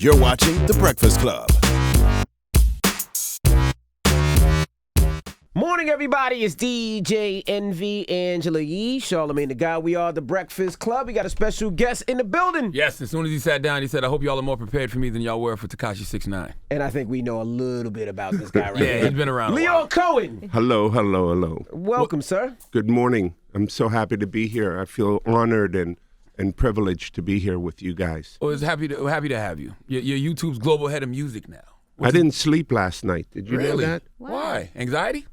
You're watching The Breakfast Club. Morning, everybody. It's DJ Envy, Angela Yee, Charlamagne the Guy. We are The Breakfast Club. We got a special guest in the building. Yes, as soon as he sat down, he said, I hope y'all are more prepared for me than y'all were for Tekashi 6ix9ine. And I think we know a little bit about this guy right Yeah, here. he's been around a Lyor while. Cohen. Hello. Welcome, sir. Good morning. I'm so happy to be here. I feel honored and privileged to be here with you guys. Well, it's happy to have you. You're YouTube's global head of music now. I didn't sleep last night. Did you know that? Why? Anxiety?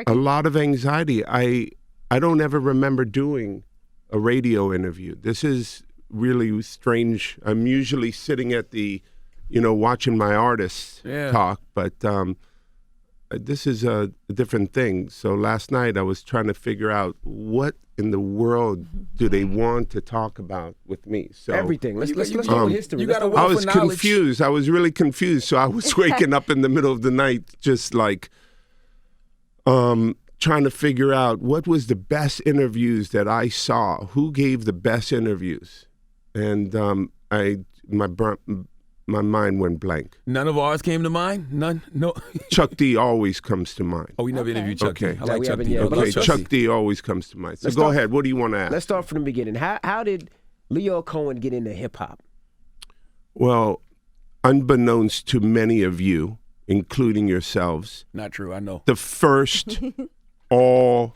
A lot of anxiety. I don't ever remember doing a radio interview. This is really strange. I'm usually sitting at the, watching my artists talk, but this is a different thing. So last night I was trying to figure out what in the world do they want to talk about with me. So Everything. Let's go with history. You got a I wealth was of knowledge. confused. I was really confused. So I was waking up in the middle of the night just like trying to figure out what was the best interviews that I saw. Who gave the best interviews? And my mind went blank. None of ours came to mind? None? No. Chuck D always comes to mind. Oh, we never interviewed Chuck D. Okay. I like we Chuck haven't D. yet, but Okay, let's Chuck D always comes to mind. So Let's go start- ahead. What do you want to ask? Let's start from the beginning. How did Lyor Cohen get into hip-hop? Well, unbeknownst to many of you, including yourselves, Not true, I know. the first all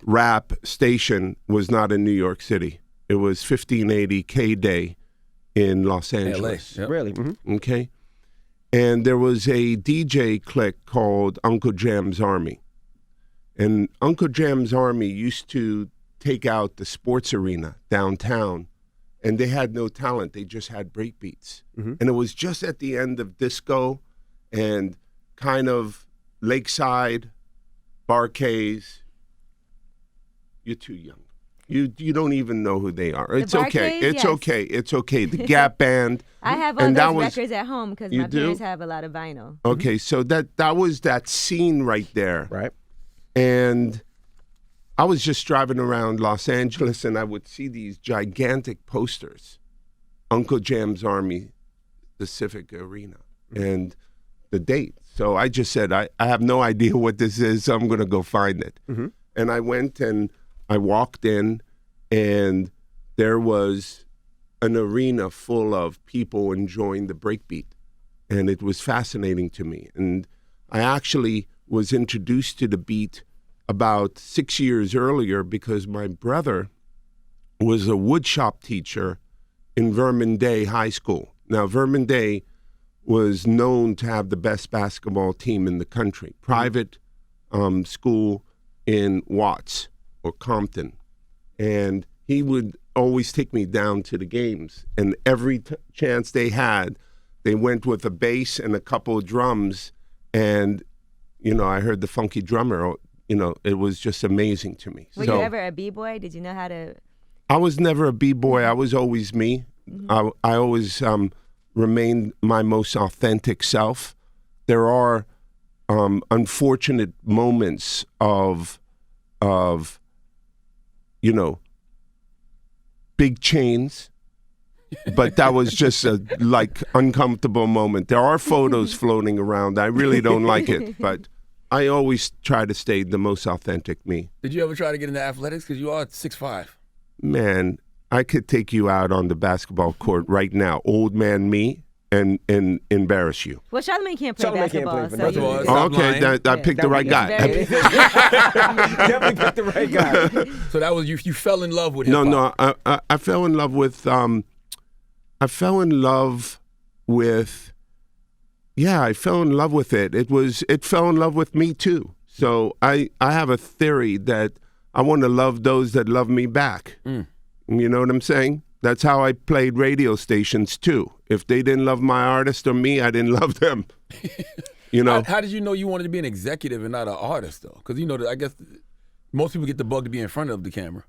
rap station was not in New York City. It was 1580 K-Day in Los Angeles. Yep. Really? Mm-hmm. Okay. And there was a DJ clique called Uncle Jam's Army. And Uncle Jam's Army used to take out the sports arena downtown, and they had no talent. They just had breakbeats. Mm-hmm. And it was just at the end of disco and kind of Lakeside, Barcades. You're too young. You don't even know who they are. It's okay. Barcades, It's yes. okay. It's okay. The Gap Band. I have all And that those was- records at home because You my do? parents have a lot of vinyl. Okay, so that was that scene right there. Right. And I was just driving around Los Angeles and I would see these gigantic posters. Uncle Jam's Army, the Civic Arena, and the date. So I just said, I have no idea what this is, so I'm going to go find it. Mm-hmm. And I went and I walked in, and there was an arena full of people enjoying the breakbeat. And it was fascinating to me. And I actually was introduced to the beat about 6 years earlier because my brother was a woodshop teacher in Vermont High School. Now, Vermont was known to have the best basketball team in the country. Private school in Watts or Compton. And he would always take me down to the games. And every chance they had, they went with a bass and a couple of drums. And, I heard the funky drummer. It was just amazing to me. Were you ever a b-boy? Did you know how to? I was never a b-boy. I was always me. Mm-hmm. I always remained my most authentic self. There are unfortunate moments of big chains, but that was just a uncomfortable moment. There are photos floating around. I really don't like it, but I always try to stay the most authentic me. Did you ever try to get into athletics? Because you are 6'5". Man, I could take you out on the basketball court right now, old man me, and embarrass you. Well, Charlamagne can't play Charlamagne can't basketball. play so basketball. you- Stop Okay, lying. I picked the right guy. Definitely picked the right guy. So that was you fell in love with hip-hop. No, I fell in love with I fell in love with it. It fell in love with me too. So I have a theory that I want to love those that love me back. You know what I'm saying? That's how I played radio stations too. If they didn't love my artist or me, I didn't love them. How did you know you wanted to be an executive and not an artist, though? Because, I guess most people get the bug to be in front of the camera.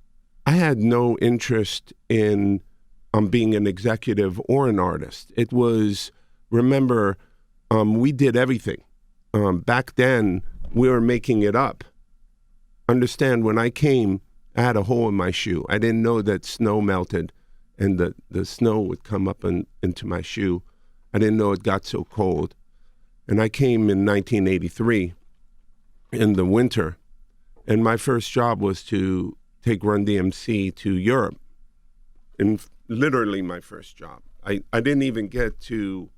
I had no interest in being an executive or an artist. It was, remember, we did everything. Back then, we were making it up. Understand, when I came, I had a hole in my shoe. I didn't know that snow melted and the snow would come up into my shoe. I didn't know it got so cold. And I came in 1983 in the winter, and my first job was to take Run DMC to Europe. And literally my first job. I didn't even get to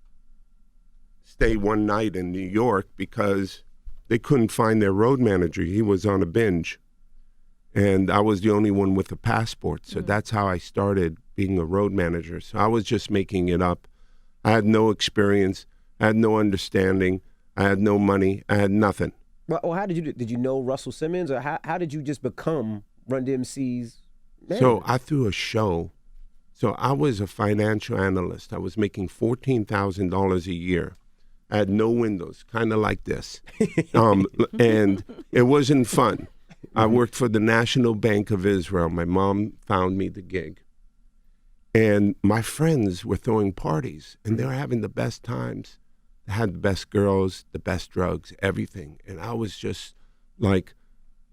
stay one night in New York because they couldn't find their road manager. He was on a binge. And I was the only one with a passport. So that's how I started being a road manager. So I was just making it up. I had no experience. I had no understanding. I had no money. I had nothing. Well, how did you know Russell Simmons, or how did you just become Run DMC's manager? So I threw a show. So I was a financial analyst. I was making $14,000 a year. I had no windows, kind of like this. And it wasn't fun. I worked for the National Bank of Israel. My mom found me the gig. And my friends were throwing parties, and they were having the best times. They had the best girls, the best drugs, everything. And I was just like,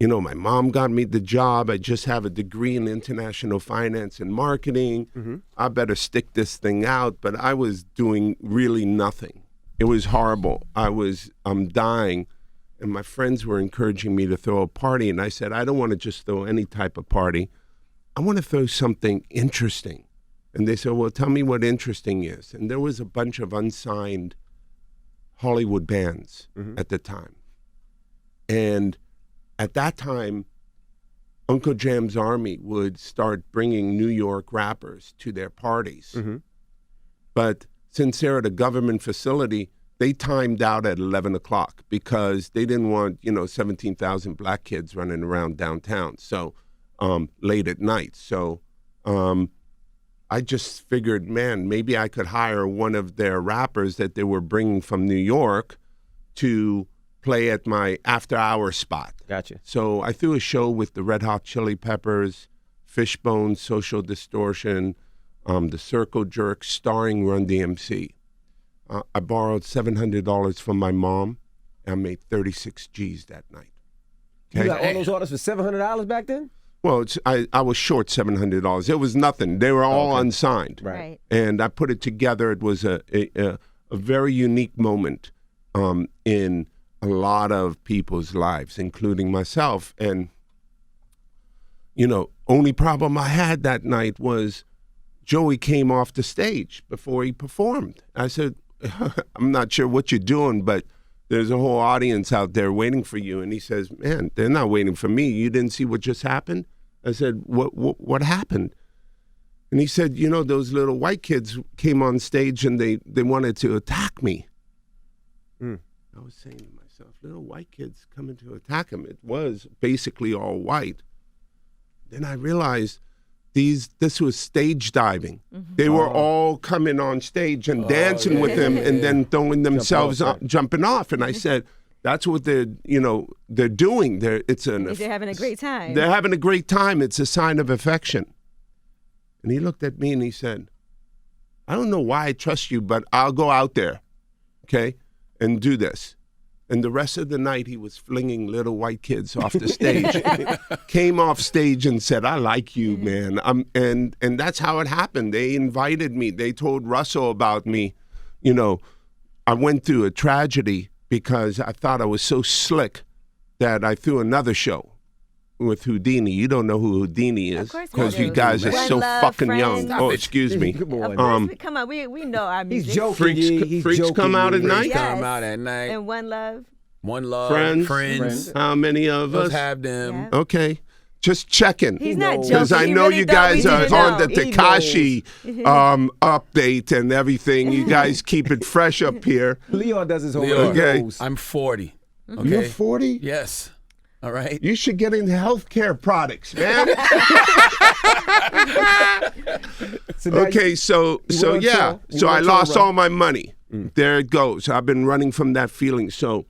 my mom got me the job. I just have a degree in international finance and marketing. I better stick this thing out. But I was doing really nothing. It was horrible. I'm dying. And my friends were encouraging me to throw a party. And I said, I don't want to just throw any type of party. I want to throw something interesting. And they said, well, tell me what interesting is. And there was a bunch of unsigned Hollywood bands at the time. And at that time, Uncle Jam's Army would start bringing New York rappers to their parties. But since they're at a government facility, they timed out at 11 o'clock because they didn't want, 17,000 black kids running around downtown, so late at night. So I just figured, man, maybe I could hire one of their rappers that they were bringing from New York to play at my after-hour spot. Gotcha. So I threw a show with the Red Hot Chili Peppers, Fishbone, Social Distortion, the Circle Jerks, starring Run DMC. I borrowed $700 from my mom, and I made 36 G's that night. Okay? You got all those orders for $700 back then? Well, I was short $700. It was nothing. They were all unsigned. Right. And I put it together. It was a very unique moment in a lot of people's lives, including myself. And, only problem I had that night was Joey came off the stage before he performed. I said, I'm not sure what you're doing, but there's a whole audience out there waiting for you. And he says, man, they're not waiting for me. You didn't see what just happened? I said, what happened? And he said, those little white kids came on stage and they wanted to attack me. I was saying to myself, little white kids coming to attack him. It was basically all white. Then I realized this was stage diving. They were all coming on stage and dancing with him and then throwing themselves jumping off. And I said, that's what they're doing. They're having a great time. They're having a great time. It's a sign of affection. And he looked at me and he said, I don't know why I trust you, but I'll go out there, okay, and do this. And the rest of the night, he was flinging little white kids off the stage. Came off stage and said, I like you, man. And that's how it happened. They invited me. They told Russell about me. I went through a tragedy because I thought I was so slick that I threw another show with Houdini. You don't know who Houdini is because you guys are so fucking young. Oh, excuse me. Come on, we know our music. He's joking. Freaks come out at night? Yes. Come out at night. And One Love. One Love. Friends. How many of us? Have them. Yeah. Okay. Just checking. He's not joking. Because I know you guys are on the He Tekashi update and everything. You guys keep it fresh up here. Lyor does his whole Okay. I'm 40. Okay. You're 40? Yes. All right. You should get into healthcare products, man. Okay, so I lost all my money. There it goes. I've been running from that feeling. So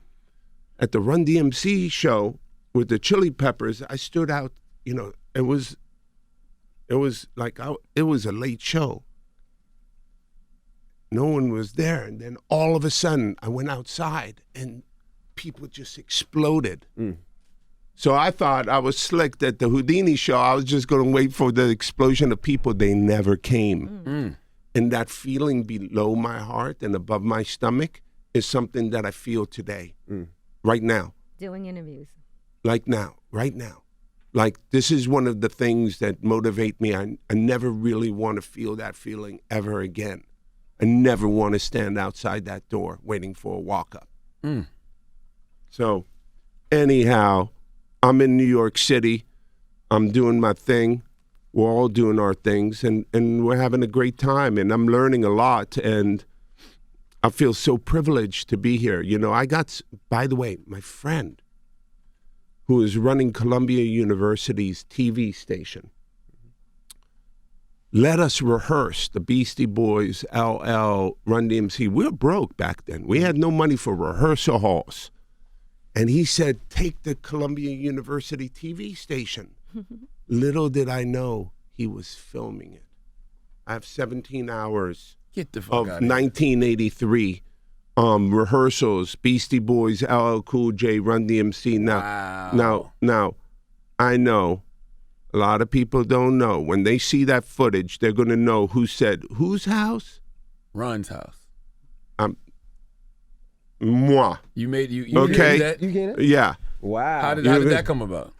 at the Run DMC show with the Chili Peppers, I stood out. It was a late show. No one was there, and then all of a sudden, I went outside, and people just exploded. So I thought I was slick at the Houdini show. I was just going to wait for the explosion of people. They never came. And that feeling below my heart and above my stomach is something that I feel today, right now. Doing interviews. Like now, right now. Like, this is one of the things that motivate me. I never really want to feel that feeling ever again. I never want to stand outside that door waiting for a walk-up. So, anyhow, I'm in New York City. I'm doing my thing. We're all doing our things, and we're having a great time, and I'm learning a lot, and I feel so privileged to be here. You know, by the way, my friend who is running Columbia University's TV station let us rehearse the Beastie Boys, LL, Run DMC. We were broke back then. We had no money for rehearsal halls. And he said, take the Columbia University TV station. Little did I know he was filming it. I have 17 hours Get the fuck of out of here. 1983 rehearsals, Beastie Boys, LL Cool J, Run DMC. Now, I know a lot of people don't know. When they see that footage, they're going to know who said, whose house? Run's house. Moi. You Okay. did that? You get it? Yeah. Wow. How did that come about?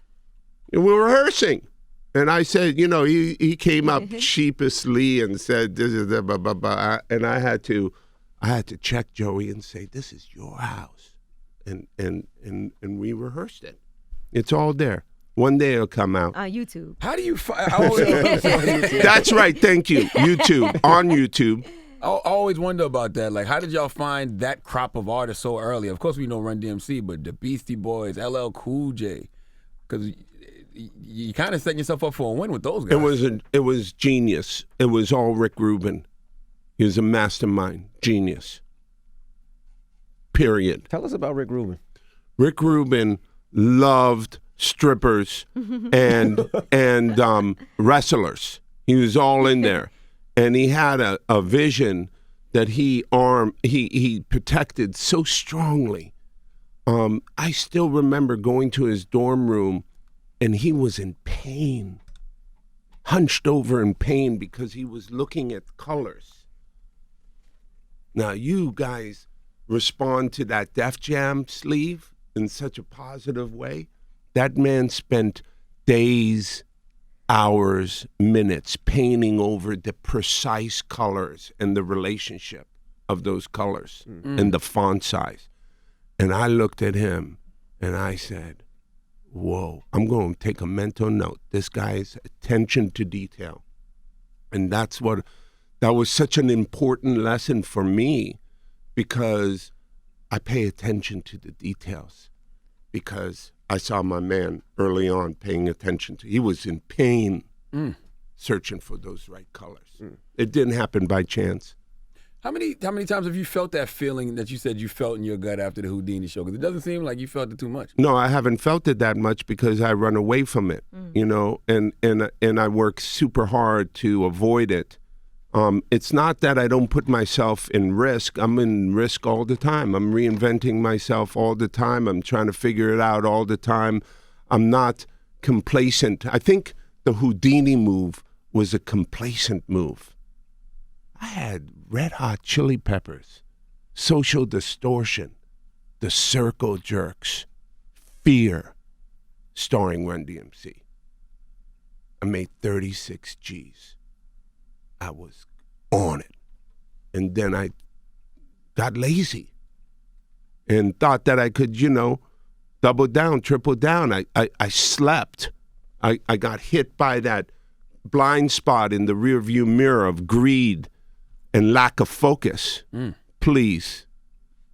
We were rehearsing. And I said, you know, he came up sheepishly and said, this is the blah, blah, blah. And I had to check Joey and say, this is your house. And we rehearsed it. It's all there. One day it'll come out. On YouTube. How do you find? That's right. Thank you. YouTube. On YouTube. I always wonder about that. Like, how did y'all find that crop of artists so early? Of course, we know Run DMC, but the Beastie Boys, LL Cool J, because you kind of setting yourself up for a win with those guys. It was genius. It was all Rick Rubin. He was a mastermind. Genius. Period. Tell us about Rick Rubin. Rick Rubin loved strippers and wrestlers. He was all in there. And he had a vision that he protected so strongly. I still remember going to his dorm room, and he was in pain, hunched over in pain because he was looking at colors. Now, you guys respond to that Def Jam sleeve in such a positive way. That man spent days, hours, minutes painting over the precise colors and the relationship of those colors and the font size. And I looked at him and I said, whoa, I'm going to take a mental note. This guy's attention to detail. And that was such an important lesson for me, because I pay attention to the details, because I saw my man early on paying attention to. He was in pain, searching for those right colors. It didn't happen by chance. How many times have you felt that feeling that you said you felt in your gut after the Houdini show? Because it doesn't seem like you felt it too much. No, I haven't felt it that much because I run away from it, you know, and I work super hard to avoid it. It's not that I don't put myself in risk. I'm in risk all the time. I'm reinventing myself all the time. I'm trying to figure it out all the time. I'm not complacent. I think the Houdini move was a complacent move. I had Red Hot Chili Peppers, Social Distortion, The Circle Jerks, Fear, starring Run DMC. I made 36 G's. I was on it. And then I got lazy and thought that I could, you know, double down, triple down. I slept. I got hit by that blind spot in the rearview mirror of greed and lack of focus. Please,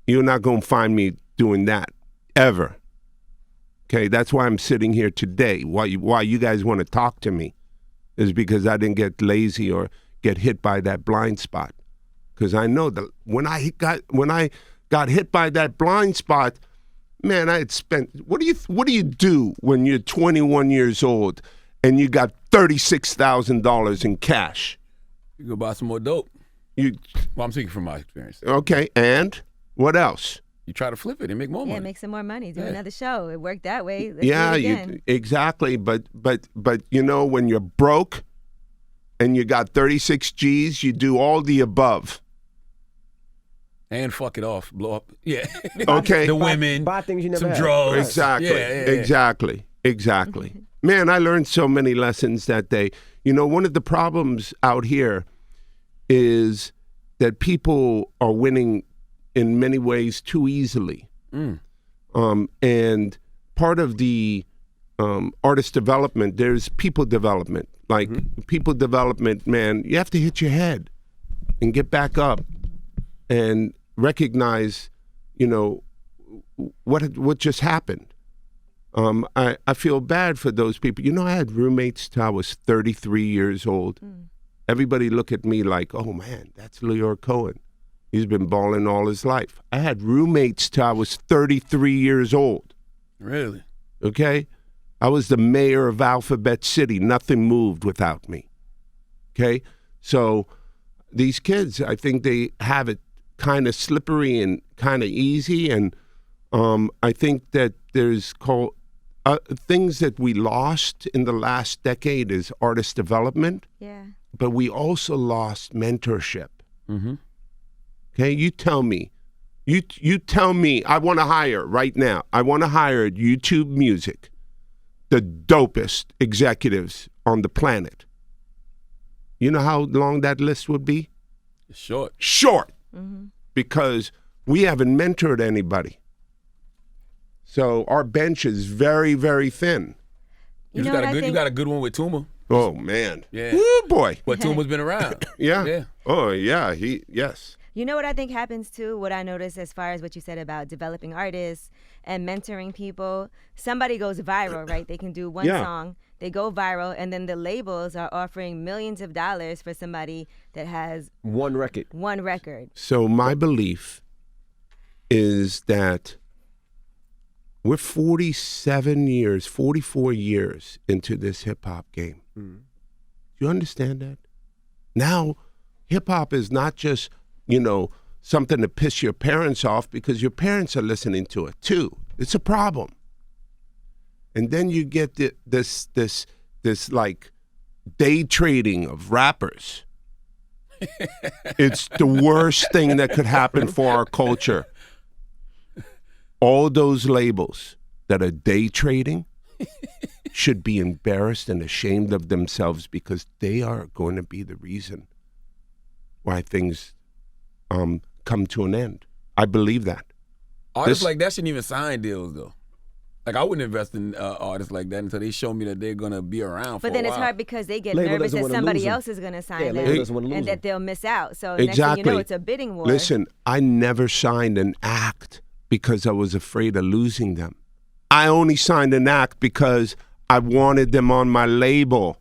you're not going to find me doing that ever. Okay, that's why I'm sitting here today. Why you guys want to talk to me is because I didn't get lazy or get hit by that blind spot. Because I know that when I got hit by that blind spot, man, I had spent. What do you do when you're 21 years old and you got $36,000 in cash? You go buy some more dope. Well, I'm speaking from my experience. Okay, and what else? You try to flip it and make more money. Yeah, make some more money. Do another show. It worked that way. Let's Yeah, do it again. exactly. But you know, when you're broke, and you got 36 G's, you do all the above. And fuck it off, blow up. Yeah. Okay. The women, buy things you never some had. drugs. Exactly. Yeah. Exactly. Man, I learned so many lessons that day. You know, one of the problems out here is that people are winning in many ways too easily. And part of the artist development, there's people development. Like people development, man, you have to hit your head and get back up and recognize, you know, what just happened. I feel bad for those people. You know, I had roommates till I was 33 years old. Everybody look at me like, oh man, that's Lyor Cohen. He's been balling all his life. I had roommates till I was 33 years old. Really? Okay? I was the mayor of Alphabet City. Nothing moved without me. Okay? So these kids, I think they have it kind of slippery and kind of easy. And I think that there's things that we lost in the last decade is artist development. Yeah. But we also lost mentorship. Okay, you tell me. You tell me, I want to hire right now. I want to hire at YouTube Music the dopest executives on the planet. You know how long that list would be? It's short. Short. Because we haven't mentored anybody. So our bench is very, very thin. You You know what I got think? a good one with Tuma. Oh, man. Yeah. Woo, boy. But Tuma's been around. Yeah. Yeah. Oh, yeah. Yes. You know what I think happens too? What I noticed as far as what you said about developing artists and mentoring people, somebody goes viral, right? They can do one song, they go viral, and then the labels are offering millions of dollars for somebody that has One record. one record. So my belief is that we're 47 years, 44 years into this hip-hop game. Do you understand that? Now, hip-hop is not just, you know, something to piss your parents off because your parents are listening to it too. It's a problem. And then you get this like day trading of rappers. It's the worst thing that could happen for our culture. All those labels that are day trading should be embarrassed and ashamed of themselves because they are going to be the reason why things come to an end. I believe that. Artists like that shouldn't even sign deals, though. Like, I wouldn't invest in artists like that until they show me that they're going to be around for But then a it's while. hard because they get Label nervous doesn't that wanna somebody lose 'em. else is going to sign Yeah, them label doesn't wanna lose and 'em. that they'll miss out. So next thing you Exactly. know, it's a bidding war. Listen, I never signed an act because I was afraid of losing them. I only signed an act because I wanted them on my label.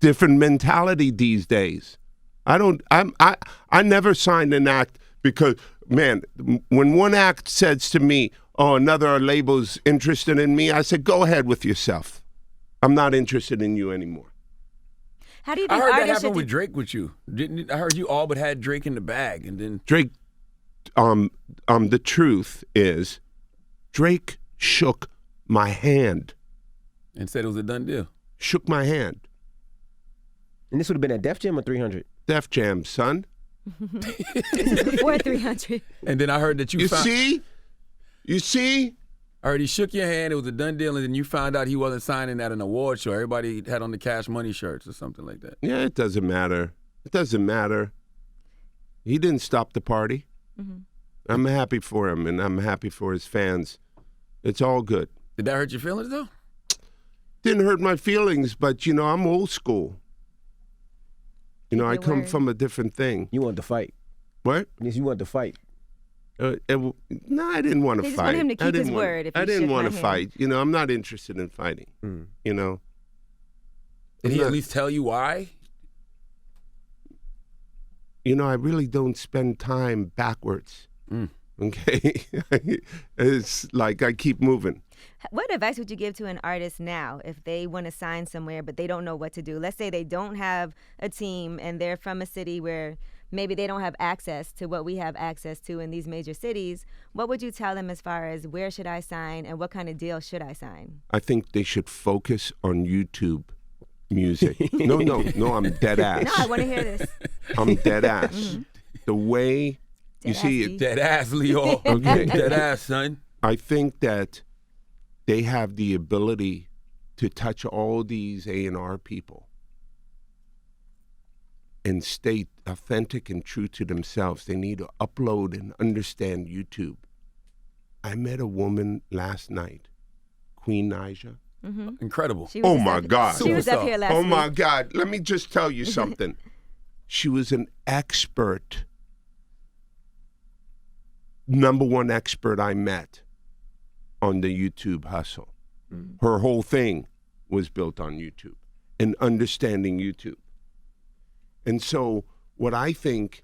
Different mentality these days. I never signed an act because, man, when one act says to me, oh, another label's interested in me, I said, go ahead with yourself. I'm not interested in you anymore. How do you I think heard that artists happened should with Drake with you. I heard you all but had Drake in the bag, and then Drake, the truth is, Drake shook my hand. and said it was a done deal. Shook my hand. And this would have been at Def Jam or 300? Def Jam, son. before 300? And then I heard that you found. You see? I heard he shook your hand. It was a done deal, and then you found out he wasn't signing at an award show. Everybody had on the Cash Money shirts or something like that. Yeah, it doesn't matter. It doesn't matter. He didn't stop the party. I'm happy for him, and I'm happy for his fans. It's all good. Did that hurt your feelings, though? Didn't hurt my feelings, but, you know, I'm old school. You know, I Keep your come word. from a different thing. You wanted to fight. What? Yes, you wanted to fight. No, I didn't want to They fight. just want him to I keep his didn't want- word if I he didn't shook want my to hand. fight. You know, I'm not interested in fighting. You know. Did I'm he not- at least tell you why? You know, I really don't spend time backwards. Okay? It's like I keep moving. What advice would you give to an artist now if they want to sign somewhere but they don't know what to do? Let's say they don't have a team and they're from a city where maybe they don't have access to what we have access to in these major cities. What would you tell them as far as where should I sign and what kind of deal should I sign? I think they should focus on YouTube music. No, I'm dead ass. No, I want to hear this. I'm dead ass. The way you see it, Dead ass, Lyor. Okay. Dead ass, son. I think that they have the ability to touch all these A&R people and stay authentic and true to themselves. They need to upload and understand YouTube. I met a woman last night, Queen Naija. Incredible. She was Oh just my up- God. She was up here last Oh week. my God. Let me just tell you something. She was an expert, number one expert I met on the YouTube hustle. Her whole thing was built on YouTube and understanding YouTube. And so what I think,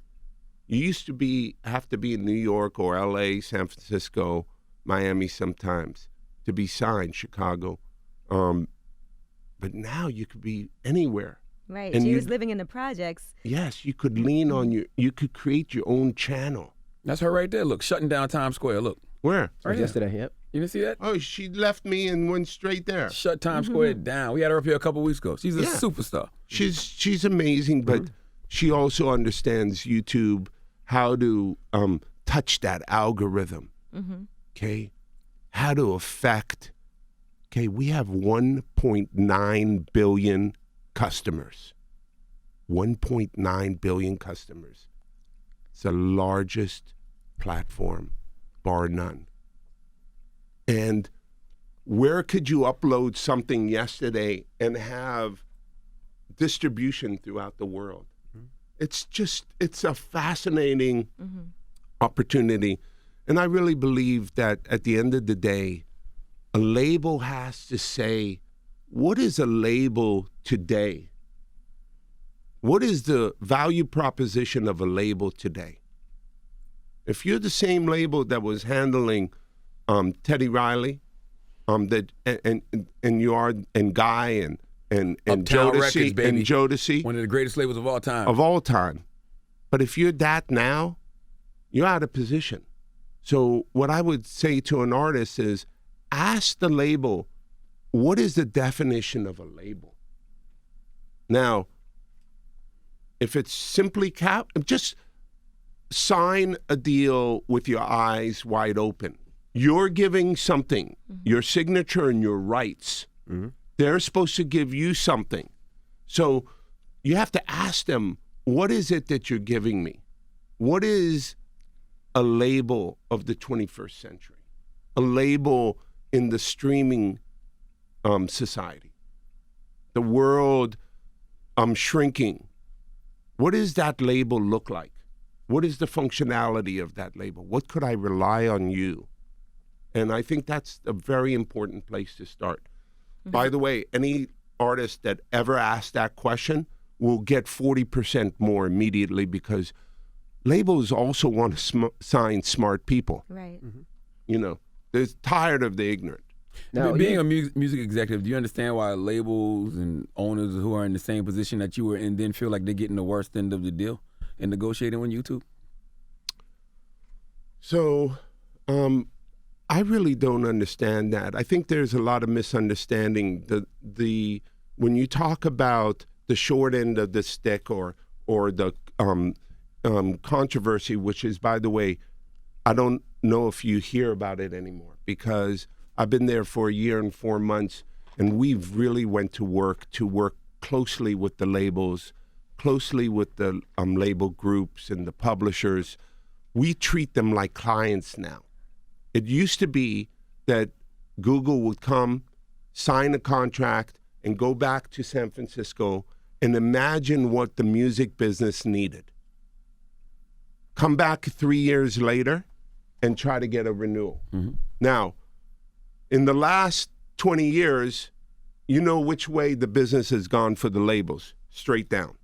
you used to have to be in New York or LA, San Francisco, Miami sometimes to be signed, Chicago. But now you could be anywhere. Right. And She you- was living in the projects. Yes, you could lean on you could create your own channel. That's her right there. Look, shutting down Times Square. Look. Where? Right Yesterday, yep. You didn't see that? Oh, she left me and went straight there. Shut Times Square down. We had her up here a couple weeks ago. She's a Yeah. superstar. She's amazing, but she also understands YouTube, how to touch that algorithm. Okay, how to affect. Okay, we have 1.9 billion customers. 1.9 billion customers. It's the largest platform, bar none. And where could you upload something yesterday and have distribution throughout the world? It's a fascinating opportunity. And I really believe that at the end of the day, a label has to say, what is a label today? What is the value proposition of a label today? If you're the same label that was handling Teddy Riley, and you are, and Guy and Uptown Records, Jodeci baby. and Jodeci One of the greatest labels of all time. of all time. But if you're that now, you're out of position. So what I would say to an artist is, ask the label, what is the definition of a label? Now, if it's simply just sign a deal with your eyes wide open. You're giving something, your signature and your rights. They're supposed to give you something. So you have to ask them, what is it that you're giving me? What is a label of the 21st century? A label in the streaming society. The world shrinking. What does that label look like? What is the functionality of that label? What could I rely on you? And I think that's a very important place to start. By the way, any artist that ever asks that question will get 40% more immediately, because labels also want to sign smart people. Right. You know, they're tired of the ignorant. Now, Being a music executive, do you understand why labels and owners who are in the same position that you were in then feel like they're getting the worst end of the deal in negotiating with YouTube? So, I really don't understand that. I think there's a lot of misunderstanding. When you talk about the short end of the stick or the controversy, which is, by the way, I don't know if you hear about it anymore, because I've been there for 1 year and 4 months, and we've really went to work closely with the labels, closely with the label groups and the publishers. We treat them like clients now. It used to be that Google would come, sign a contract, and go back to San Francisco and imagine what the music business needed. Come back 3 years later and try to get a renewal. Now, in the last 20 years, you know which way the business has gone for the labels, straight down.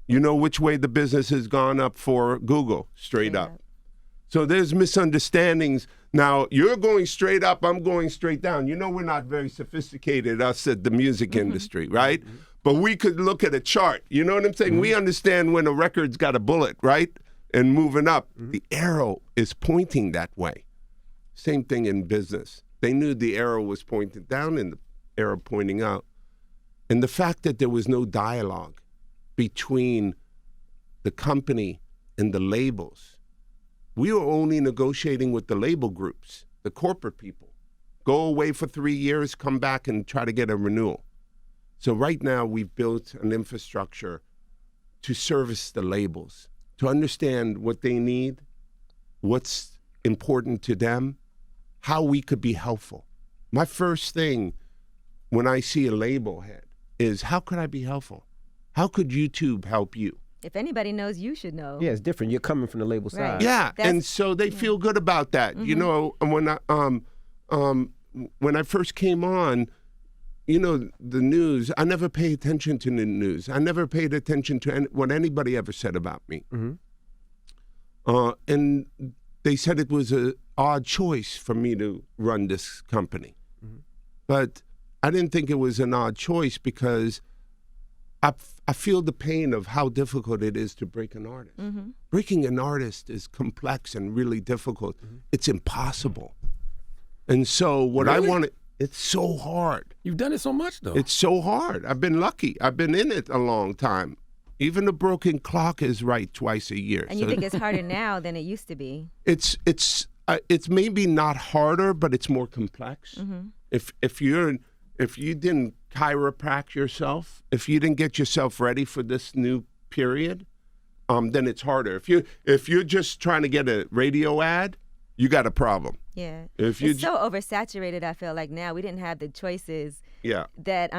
You know which way the business has gone up for Google, straight up. So there's misunderstandings. Now, you're going straight up, I'm going straight down. You know, we're not very sophisticated, us at the music industry, right? But we could look at a chart. You know what I'm saying? We understand when a record's got a bullet, right? And moving up. The arrow is pointing that way. Same thing in business. They knew the arrow was pointing down and the arrow pointing out. And the fact that there was no dialogue between the company and the labels. We were only negotiating with the label groups, the corporate people. Go away for 3 years, come back and try to get a renewal. So right now we've built an infrastructure to service the labels, to understand what they need, what's important to them, how we could be helpful. My first thing when I see a label head is, how could I be helpful? How could YouTube help you? If anybody knows, you should know. Yeah, it's different. You're coming from the label side. Yeah, and so they feel good about that. You know, when I first came on, you know, the news, I never paid attention to the news. I never paid attention to what anybody ever said about me. And they said it was an odd choice for me to run this company. But I didn't think it was an odd choice because I feel the pain of how difficult it is to break an artist. Breaking an artist is complex and really difficult. It's impossible. And so what I wanted, it's so hard. You've done it so much, though. It's so hard. I've been lucky. I've been in it a long time. Even a broken clock is right twice a year. And you think it's harder now than it used to be? It's maybe not harder, but it's more complex. If you didn't chiropract yourself, if you didn't get yourself ready for this new period, then it's harder. If you're just trying to get a radio ad, you got a problem. Yeah. It's so oversaturated, I feel like now. We didn't have the choices that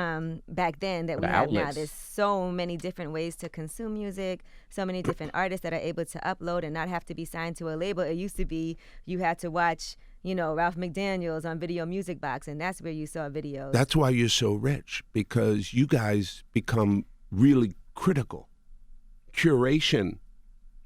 back then that we have now. There's so many different ways to consume music, so many different artists that are able to upload and not have to be signed to a label. It used to be you had to watch, you know, Ralph McDaniels on Video Music Box, and that's where you saw videos. That's why you're so rich, because you guys become really critical. Curation.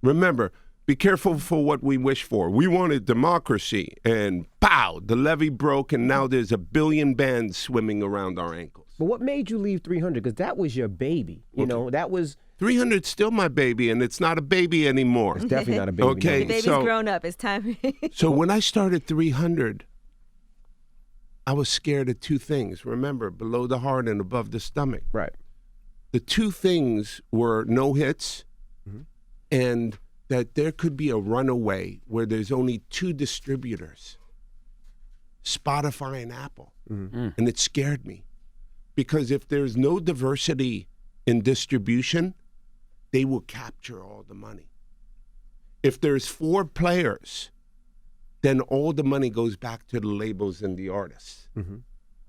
Remember, be careful for what we wish for. We wanted democracy, and pow, the levee broke, and now there's 1 billion bands swimming around our ankles. But what made you leave 300? Because that was your baby. You know, that was... 300's still my baby, and it's not a baby anymore. It's definitely not a baby. Okay, the baby's grown up. It's time. So when I started 300, I was scared of two things. Remember, below the heart and above the stomach. Right. The two things were no hits and that there could be a runaway where there's only 2 distributors, Spotify and Apple. And it scared me because if there's no diversity in distribution, they will capture all the money. If there's 4 players, then all the money goes back to the labels and the artists.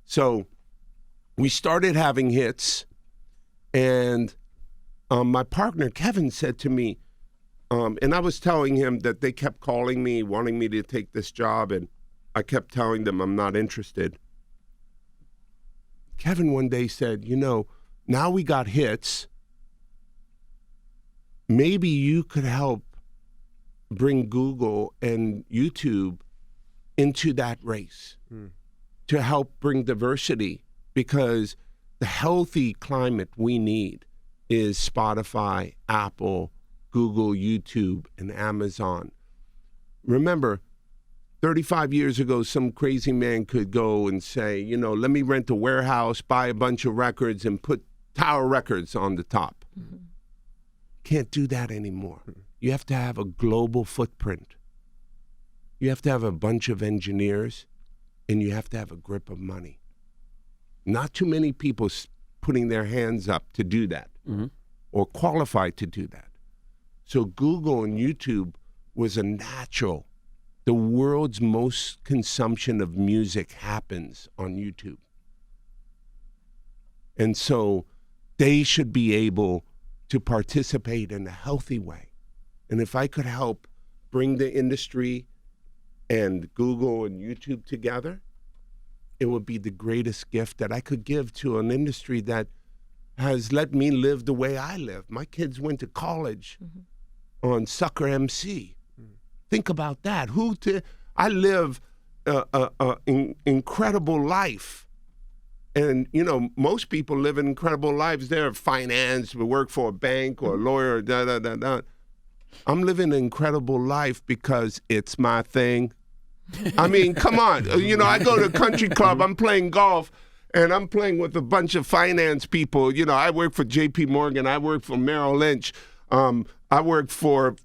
So we started having hits, and my partner, Kevin, said to me, and I was telling him that they kept calling me, wanting me to take this job, and I kept telling them I'm not interested. Kevin one day said, you know, now we got hits. Maybe you could help bring Google and YouTube into that race to help bring diversity, because the healthy climate we need is Spotify, Apple, Google, YouTube, and Amazon. Remember, 35 years ago, some crazy man could go and say, you know, let me rent a warehouse, buy a bunch of records, and put Tower Records on the top. Can't do that anymore. You have to have a global footprint. You have to have a bunch of engineers, and you have to have a grip of money. Not too many people putting their hands up to do that or qualified to do that. So Google and YouTube was a natural. The world's most consumption of music happens on YouTube. And so they should be able to participate in a healthy way. And if I could help bring the industry and Google and YouTube together, it would be the greatest gift that I could give to an industry that has let me live the way I live. My kids went to college on Sucker MC. Think about that. I live an incredible life. And, you know, most people live incredible lives. They're finance, we work for a bank or a lawyer, I'm living an incredible life because it's my thing. I mean, come on. You know, I go to a country club, I'm playing golf, and I'm playing with a bunch of finance people. You know, I work for J.P. Morgan. I work for Merrill Lynch. I work for,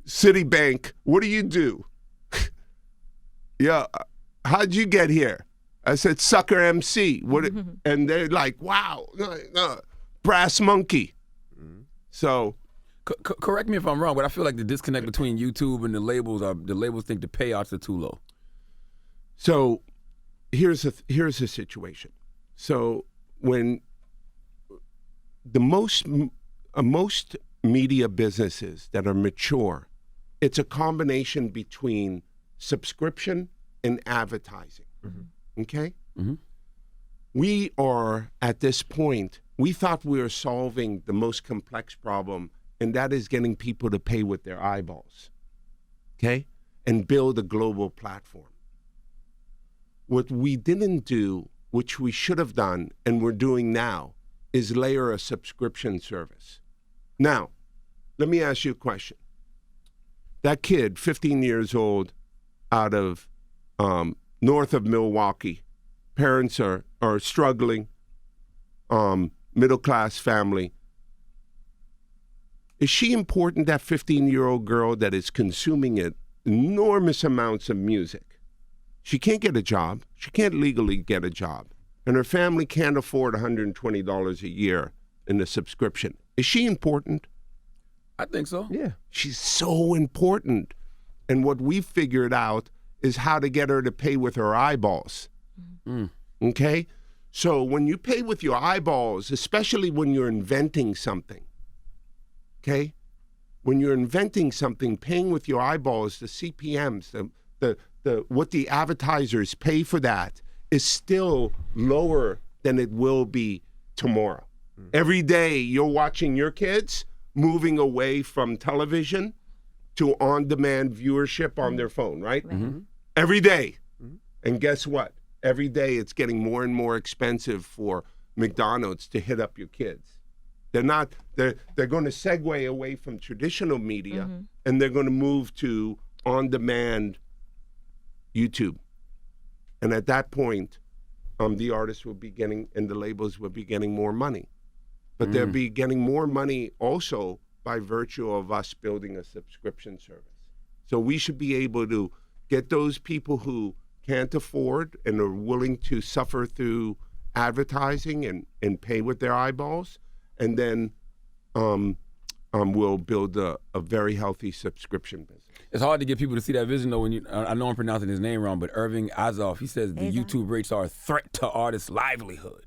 Citibank. What do you do? Yeah, how'd you get here? I said, sucker MC. What? And they're like, wow, brass monkey. So, correct me if I'm wrong, but I feel like the disconnect between YouTube and the labels think the payouts are too low. So, here's the situation. So, when most media businesses that are mature, it's a combination between subscription and advertising. Okay? We are at this point, we thought we were solving the most complex problem, and that is getting people to pay with their eyeballs. Okay? And build a global platform. What we didn't do, which we should have done and we're doing now, is layer a subscription service. Now, let me ask you a question. That kid, 15 years old, out of north of Milwaukee, parents are struggling, middle-class family. Is she important, that 15-year-old girl that is consuming enormous amounts of music? She can't get a job. She can't legally get a job. And her family can't afford $120 a year in a subscription. Is she important? I think so. Yeah. She's so important. And what we figured out is how to get her to pay with her eyeballs. Okay? So when you pay with your eyeballs, especially when you're inventing something, okay? When you're inventing something, paying with your eyeballs, the CPMs, what the advertisers pay for that is still lower than it will be tomorrow. Every day you're watching your kids moving away from television to on-demand viewership on their phone, right? Every day. And guess what? Every day it's getting more and more expensive for McDonald's to hit up your kids. They're going to segue away from traditional media and they're going to move to on-demand YouTube. And at that point, the artists will be getting, and the labels will be getting more money. But they'll be getting more money also by virtue of us building a subscription service. So we should be able to get those people who can't afford and are willing to suffer through advertising and pay with their eyeballs, and then we'll build a very healthy subscription business. It's hard to get people to see that vision, though. When I know I'm pronouncing his name wrong, but Irving Azoff, he says the YouTube rates are a threat to artists' livelihood.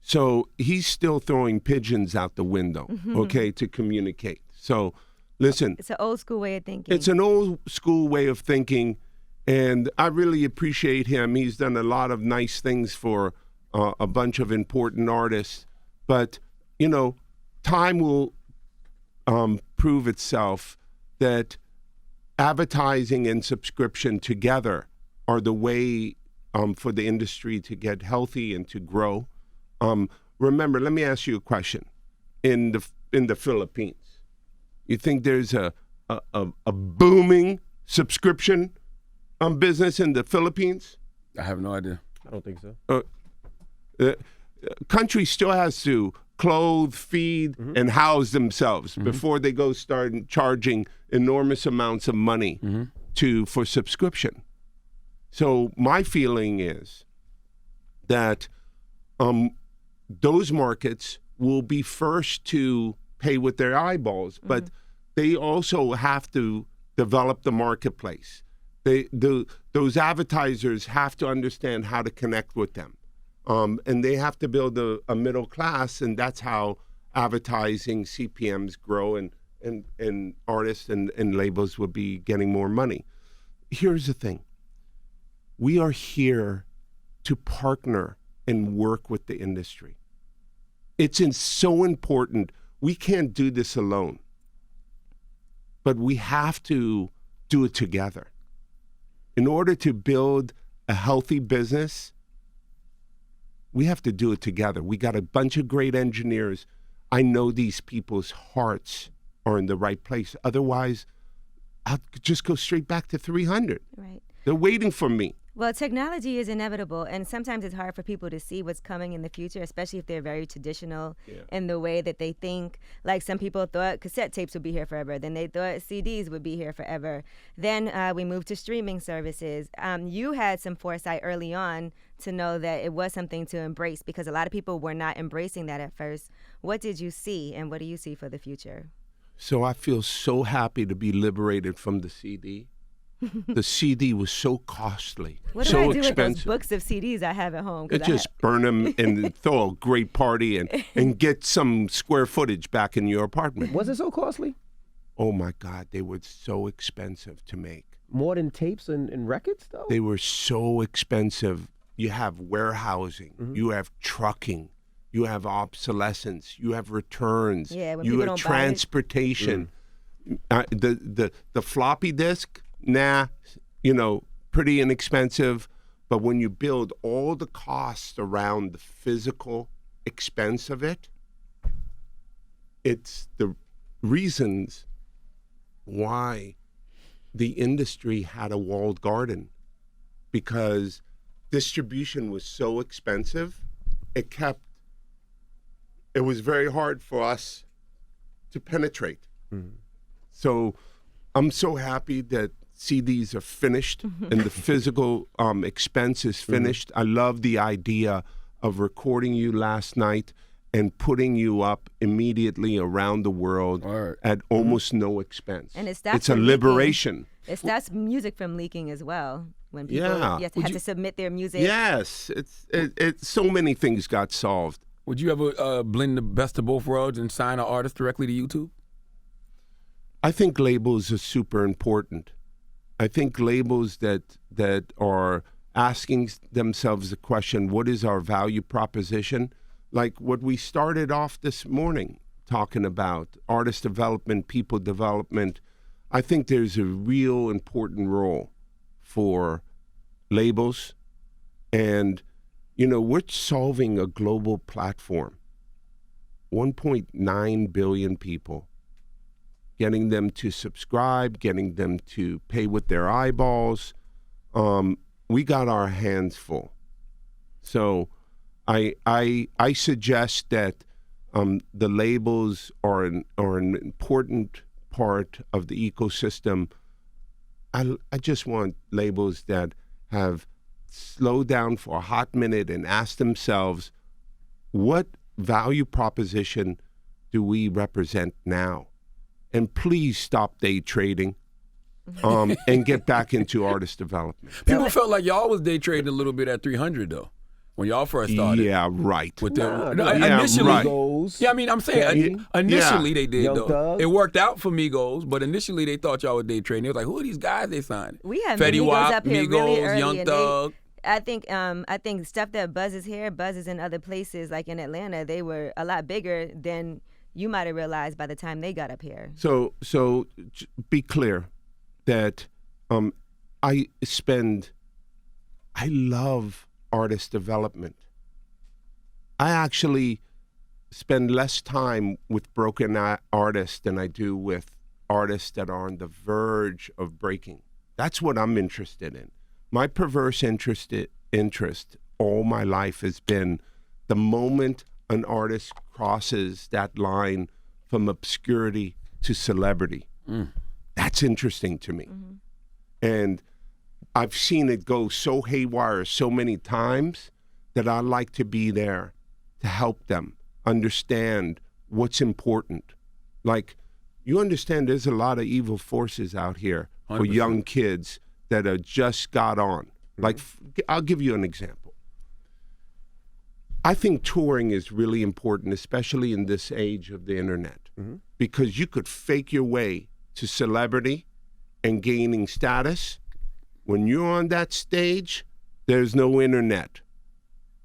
So he's still throwing pigeons out the window, okay, to communicate. So listen. It's an old school way of thinking. It's an old school way of thinking, and I really appreciate him. He's done a lot of nice things for a bunch of important artists. But, you know, time will prove itself that advertising and subscription together are the way for the industry to get healthy and to grow. Remember, let me ask you a question. In the Philippines, you think there's a booming subscription business in the Philippines? I have no idea. I don't think so. The country still has to clothe, feed, and house themselves before they go start charging enormous amounts of money for subscription. So my feeling is that those markets will be first to pay with their eyeballs, but they also have to develop the marketplace. Those advertisers have to understand how to connect with them. And they have to build a middle class, and that's how advertising CPMs grow and artists and labels will be getting more money. Here's the thing. We are here to partner and work with the industry. It's so important. We can't do this alone, but we have to do it together. In order to build a healthy business, we have to do it together. We got a bunch of great engineers. I know these people's hearts are in the right place. Otherwise, I'll just go straight back to 300. Right. They're waiting for me. Well, technology is inevitable, and sometimes it's hard for people to see what's coming in the future, especially if they're very traditional in the way that they think. Like some people thought cassette tapes would be here forever, then they thought CDs would be here forever. Then we moved to streaming services. You had some foresight early on to know that it was something to embrace because a lot of people were not embracing that at first. What did you see, and what do you see for the future? So I feel so happy to be liberated from the CD. The CD was so costly, What do so I do expensive. with those books of CDs I have at home? 'Cause Just burn them and throw a great party and get some square footage back in your apartment. Was it so costly? Oh my God, they were so expensive to make. More than tapes and records, though? They were so expensive. You have warehousing, you have trucking, you have obsolescence, you have returns, Yeah, when you people have don't buy it. transportation. The floppy disk, pretty inexpensive. But when you build all the costs around the physical expense of it, it's the reasons why the industry had a walled garden, because distribution was so expensive, it was very hard for us to penetrate. So I'm so happy that CDs are finished and the physical expense is finished. I love the idea of recording you last night and putting you up immediately around the world at almost no expense. And it stops it's a from liberation. leaking. It stops music from leaking as well. When people have to submit their music. Yes, it's so many things got solved. Would you ever blend the best of both worlds and sign an artist directly to YouTube? I think labels are super important. I think labels that are asking themselves the question, what is our value proposition? Like what we started off this morning talking about, artist development, people development. I think there's a real important role for labels. And, we're solving a global platform. 1.9 billion people. Getting them to subscribe, getting them to pay with their eyeballs. We got our hands full. So I suggest that the labels are an important part of the ecosystem. I just want labels that have slowed down for a hot minute and asked themselves, what value proposition do we represent now? And please stop day trading and get back into artist development. People felt like y'all was day trading a little bit at 300 though, when y'all first started. Yeah, right. With initially, right. Migos, Yeah, I mean, I'm saying initially they did Young though. Thug. It worked out for Migos, but initially they thought y'all were day trading. They was like, who are these guys they signed? We had Fetty Migos Wap, up here Migos, really early, Young and Thug. I think stuff that buzzes here, buzzes in other places, like in Atlanta. They were a lot bigger than you might have realized by the time they got up here. So be clear that I love artist development. I actually spend less time with broken artists than I do with artists that are on the verge of breaking. That's what I'm interested in. My perverse interest all my life has been the moment an artist crosses that line from obscurity to celebrity. That's interesting to me. And I've seen it go so haywire so many times that I like to be there to help them understand what's important. Like, you understand there's a lot of evil forces out here for 100%. young kids that are just got on. Like, I'll give you an example. I think touring is really important, especially in this age of the internet, because you could fake your way to celebrity and gaining status. When you're on that stage, there's no internet.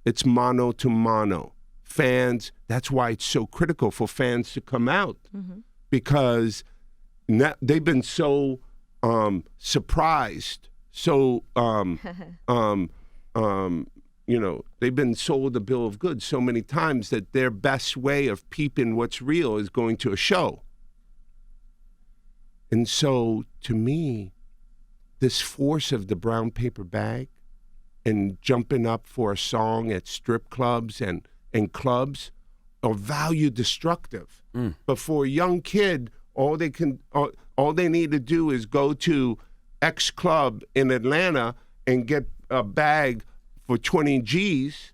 It's mono to mono. Fans, that's why it's so critical for fans to come out, because they've been so surprised, so they've been sold a bill of goods so many times that their best way of peeping what's real is going to a show. And so, to me, this force of the brown paper bag and jumping up for a song at strip clubs and clubs are value destructive. But for a young kid, all they need to do is go to X club in Atlanta and get a bag for 20 G's.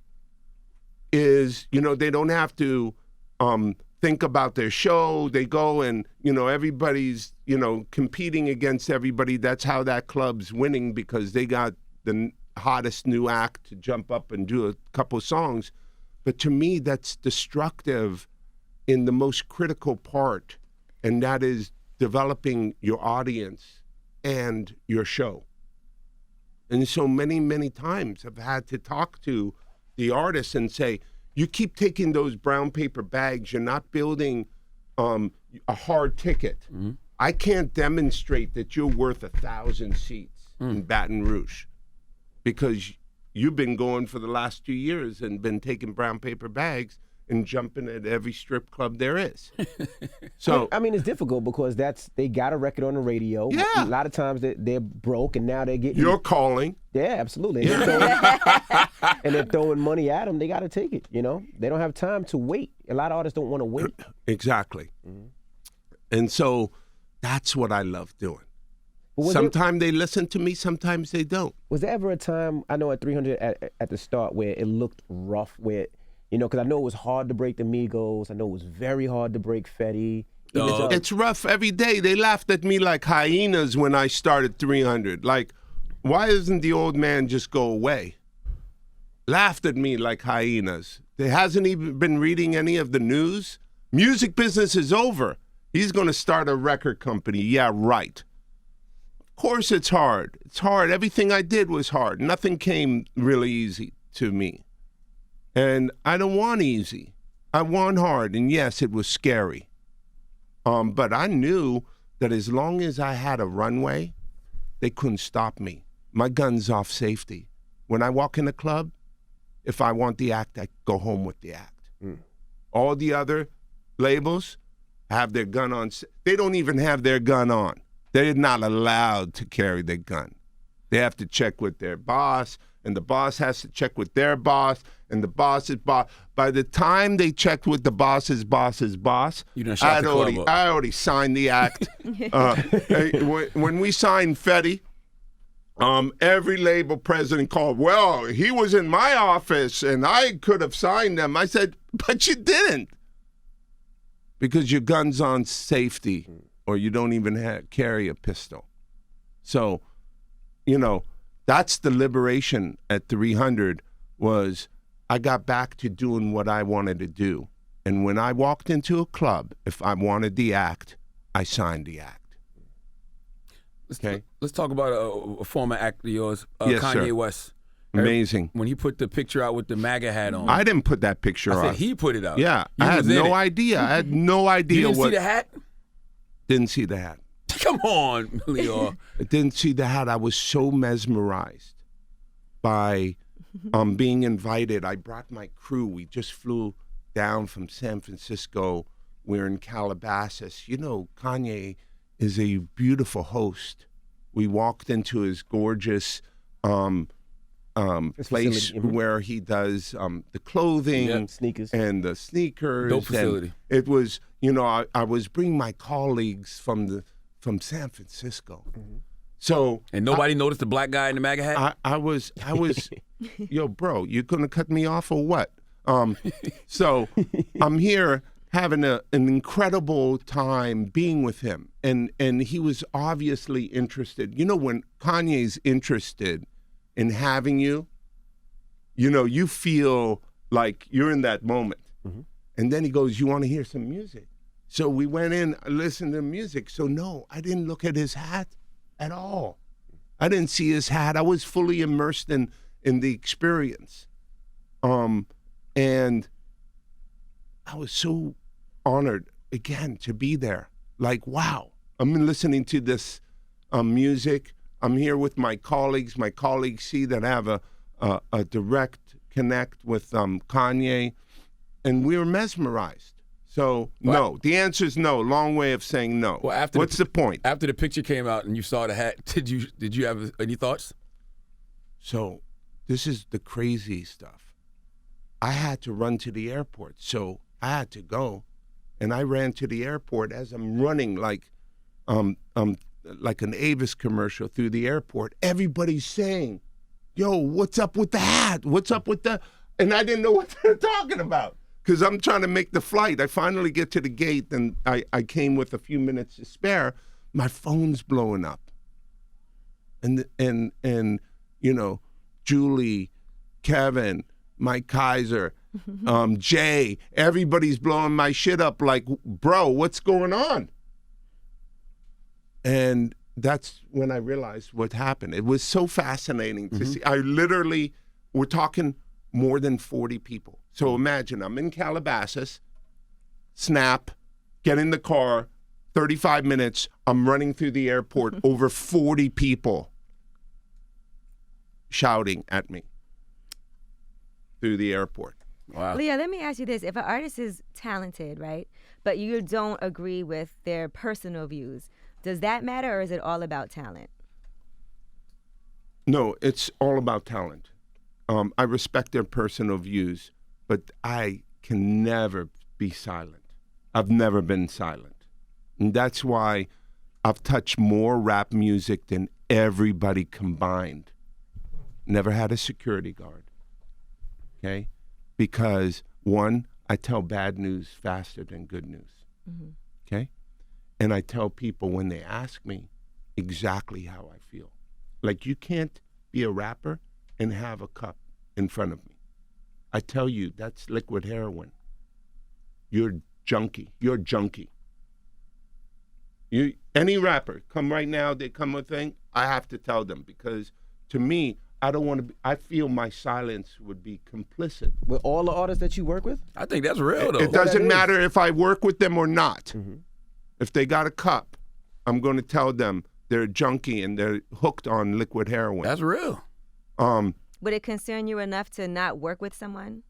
They don't have to think about their show. They go and, everybody's, competing against everybody. That's how that club's winning, because they got the hottest new act to jump up and do a couple songs. But to me, that's destructive in the most critical part, and that is developing your audience and your show. And so many, many times I've had to talk to the artists and say, you keep taking those brown paper bags, you're not building a hard ticket. I can't demonstrate that you're worth 1,000 seats in Baton Rouge, because you've been going for the last 2 years and been taking brown paper bags and jumping at every strip club there is. So I mean, it's difficult because they got a record on the radio. Yeah. A lot of times they're broke, and now they're getting. you're calling. Yeah, absolutely. And they're throwing money at them. They got to take it. They don't have time to wait. A lot of artists don't want to wait. Exactly. And so that's what I love doing. But Sometimes they listen to me, sometimes they don't. Was there ever a time, I know at 300 at the start, where it looked rough, where, because I know it was hard to break the Migos. I know it was very hard to break Fetty. It's rough every day. They laughed at me like hyenas when I started 300. Like, why doesn't the old man just go away? Laughed at me like hyenas. They hasn't even been reading any of the news. Music business is over. He's going to start a record company. Yeah, right. Of course it's hard. It's hard. Everything I did was hard. Nothing came really easy to me. And I don't want easy. I want hard. And yes, it was scary. But I knew that as long as I had a runway, they couldn't stop me. My gun's off safety. When I walk in a club, if I want the act, I go home with the act. All the other labels have their gun on. They don't even have their gun on. They're not allowed to carry their gun. They have to check with their boss, and the boss has to check with their boss, and the boss's boss. By the time they checked with the boss's boss's boss, I already signed the act. When we signed Fetty, every label president called, well, he was in my office, and I could have signed them. I said, but you didn't. Because your gun's on safety, or you don't even carry a pistol. So, that's the liberation at 300 was I got back to doing what I wanted to do. And when I walked into a club, if I wanted the act, I signed the act. Okay? Let's talk about a former act of yours, Yes, Kanye sir. West. Amazing. When he put the picture out with the MAGA hat on. I didn't put that picture I on. said he put it out. Yeah, You I had was in no it. idea. I had no idea You didn't what. see the hat? Didn't see the hat. Come on, Lyor. I didn't see the hat. I was so mesmerized by being invited. I brought my crew. We just flew down from San Francisco. We're in Calabasas. Kanye is a beautiful host. We walked into his gorgeous place where he does the clothing, sneakers, and the sneakers. Dope facility. And it was, I was bringing my colleagues from San Francisco. So And nobody noticed the black guy in the MAGA hat? I was, yo, bro, you gonna cut me off or what? So I'm here having an incredible time being with him, and he was obviously interested. When Kanye's interested in having you, you feel like you're in that moment. And then he goes, you want to hear some music? So we went in, listened to music. So no, I didn't look at his hat at all. I didn't see his hat. I was fully immersed in the experience. And I was so honored, again, to be there. Like, wow, I'm listening to this music. I'm here with my colleagues. My colleagues see that I have a direct connect with Kanye, and we were mesmerized. So, no. The answer is no. Long way of saying no. Well, What's the point? After the picture came out and you saw the hat, did you have any thoughts? So this is the crazy stuff. I had to run to the airport, so I had to go, and I ran to the airport as I'm running like an Avis commercial through the airport. Everybody's saying, "Yo, what's up with the hat? What's up with the?" And I didn't know what they're talking about because I'm trying to make the flight. I finally get to the gate, and I came with a few minutes to spare. My phone's blowing up, and you know, Julie, Kevin, Mike Kaiser, Jay, everybody's blowing my shit up like, bro, what's going on? And that's when I realized what happened. It was so fascinating to see. We're talking more than 40 people. So imagine I'm in Calabasas, snap, get in the car, 35 minutes, I'm running through the airport, over 40 people shouting at me through the airport. Wow. Lyor, let me ask you this. If an artist is talented, right, but you don't agree with their personal views, does that matter, or is it all about talent? No, it's all about talent. I respect their personal views, but I can never be silent. I've never been silent. And that's why I've touched more rap music than everybody combined. Never had a security guard, okay? Because, one, I tell bad news faster than good news, okay? And I tell people when they ask me exactly how I feel. Like, you can't be a rapper and have a cup in front of me. I tell you, that's liquid heroin. You're junkie. You're junkie. Any rapper, come right now, they come with a thing, I have to tell them, because to me, I don't want to I feel my silence would be complicit. With all the artists that you work with? I think that's real, though. It doesn't matter if I work with them or not. If they got a cup, I'm going to tell them they're a junkie and they're hooked on liquid heroin. That's real. Would it concern you enough to not work with someone?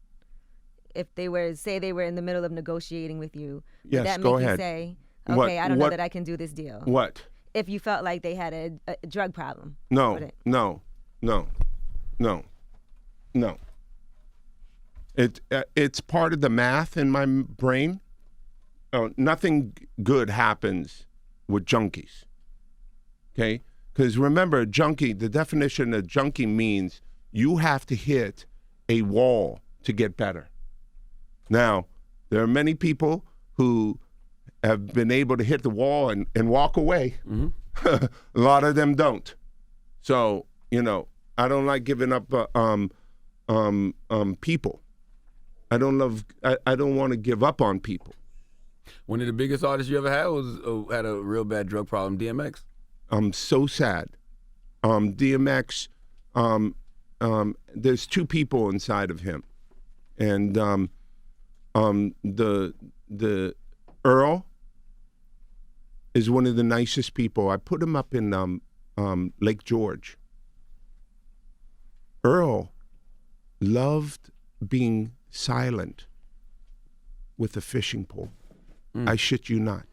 If they were, say they were in the middle of negotiating with you, would Yes, that go make you ahead. say, okay, I don't know that I can do this deal? What? If you felt like they had a drug problem. No, would it? no. It's part of the math in my brain. Nothing good happens with junkies. Okay? Because remember, junkie, the definition of junkie means you have to hit a wall to get better. Now, there are many people who have been able to hit the wall and walk away. A lot of them don't. So, you know, I don't like giving up people. I don't want to give up on people. One of the biggest artists you ever had had a real bad drug problem, DMX. I'm so sad. DMX, there's two people inside of him. And the Earl is one of the nicest people. I put him up in Lake George. Earl loved being silent with a fishing pole. I shit you not.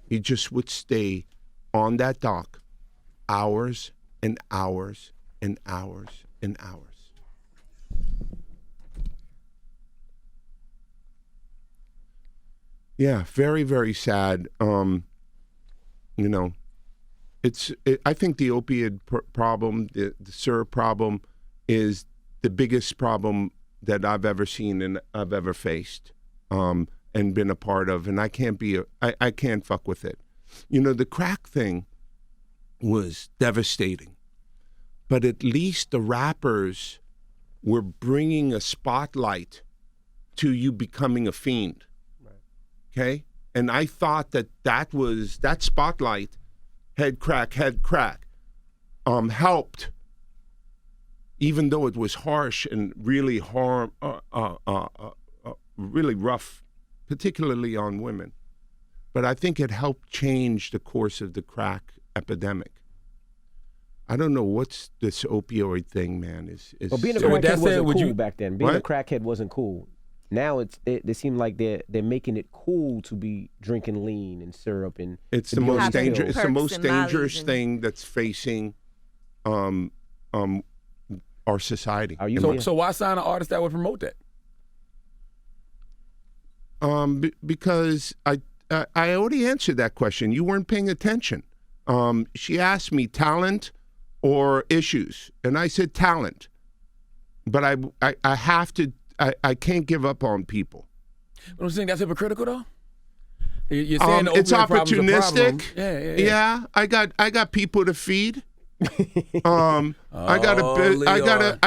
He just would stay on that dock hours and hours and hours and hours. Yeah, very, very sad. You know, I think the opiate problem, the syrup problem, is the biggest problem that I've ever seen and I've ever faced and been a part of. And I can't fuck with it. You know, the crack thing was devastating, but at least the rappers were bringing a spotlight to you becoming a fiend. Okay? And I thought that spotlight, head crack, helped, even though it was harsh and really really rough, particularly on women. But I think it helped change the course of the crack epidemic. I don't know what's this opioid thing, man. Well, being a So with that crackhead said, wasn't would cool you- back then. Being a What? crackhead wasn't cool. Now they seem like they're making it cool to be drinking lean and syrup and It's to the be on most these pills. dangerous. It's the Perks most and mollies dangerous and- thing that's facing our society. Are you So why sign an artist that would promote that? Because I already answered that question. You weren't paying attention. She asked me talent or issues, and I said talent. But I have to. I can't give up on people. But I'm saying that's hypocritical, though. You're saying the it's opioid problem's a problem. opportunistic. Yeah. I got people to feed. I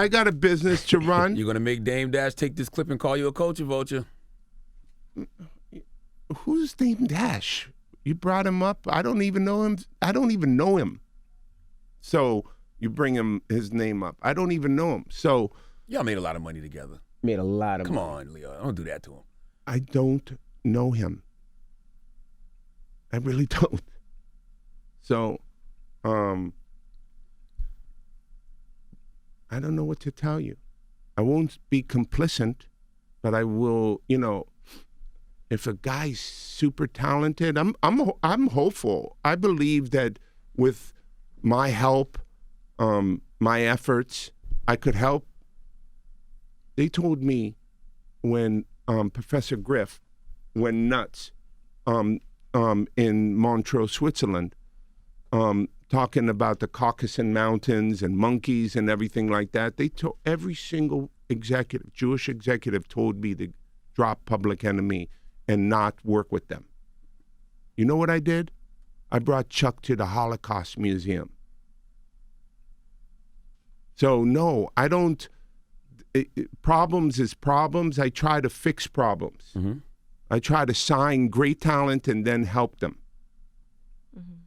got a business to run. You're gonna make Dame Dash take this clip and call you a culture vulture. Who's Dame Dash? You brought him up. I don't even know him. I don't even know him. So you bring his name up. I don't even know him. So Y'all made a lot of money together. Made a lot of Come money. on, Lyor. Don't do that to him. I don't know him. I really don't. So, I don't know what to tell you. I won't be complicit, but I will, if a guy's super talented, I'm hopeful. I believe that with my help, my efforts, I could help. They told me when Professor Griff went nuts in Montreux, Switzerland, talking about the Caucasus Mountains and monkeys and everything like that. They told every single Jewish executive told me to drop Public Enemy and not work with them. You know what I did? I brought Chuck to the Holocaust Museum. So no, I don't. Problems is problems. I try to fix problems. Mm-hmm. I try to sign great talent and then help them.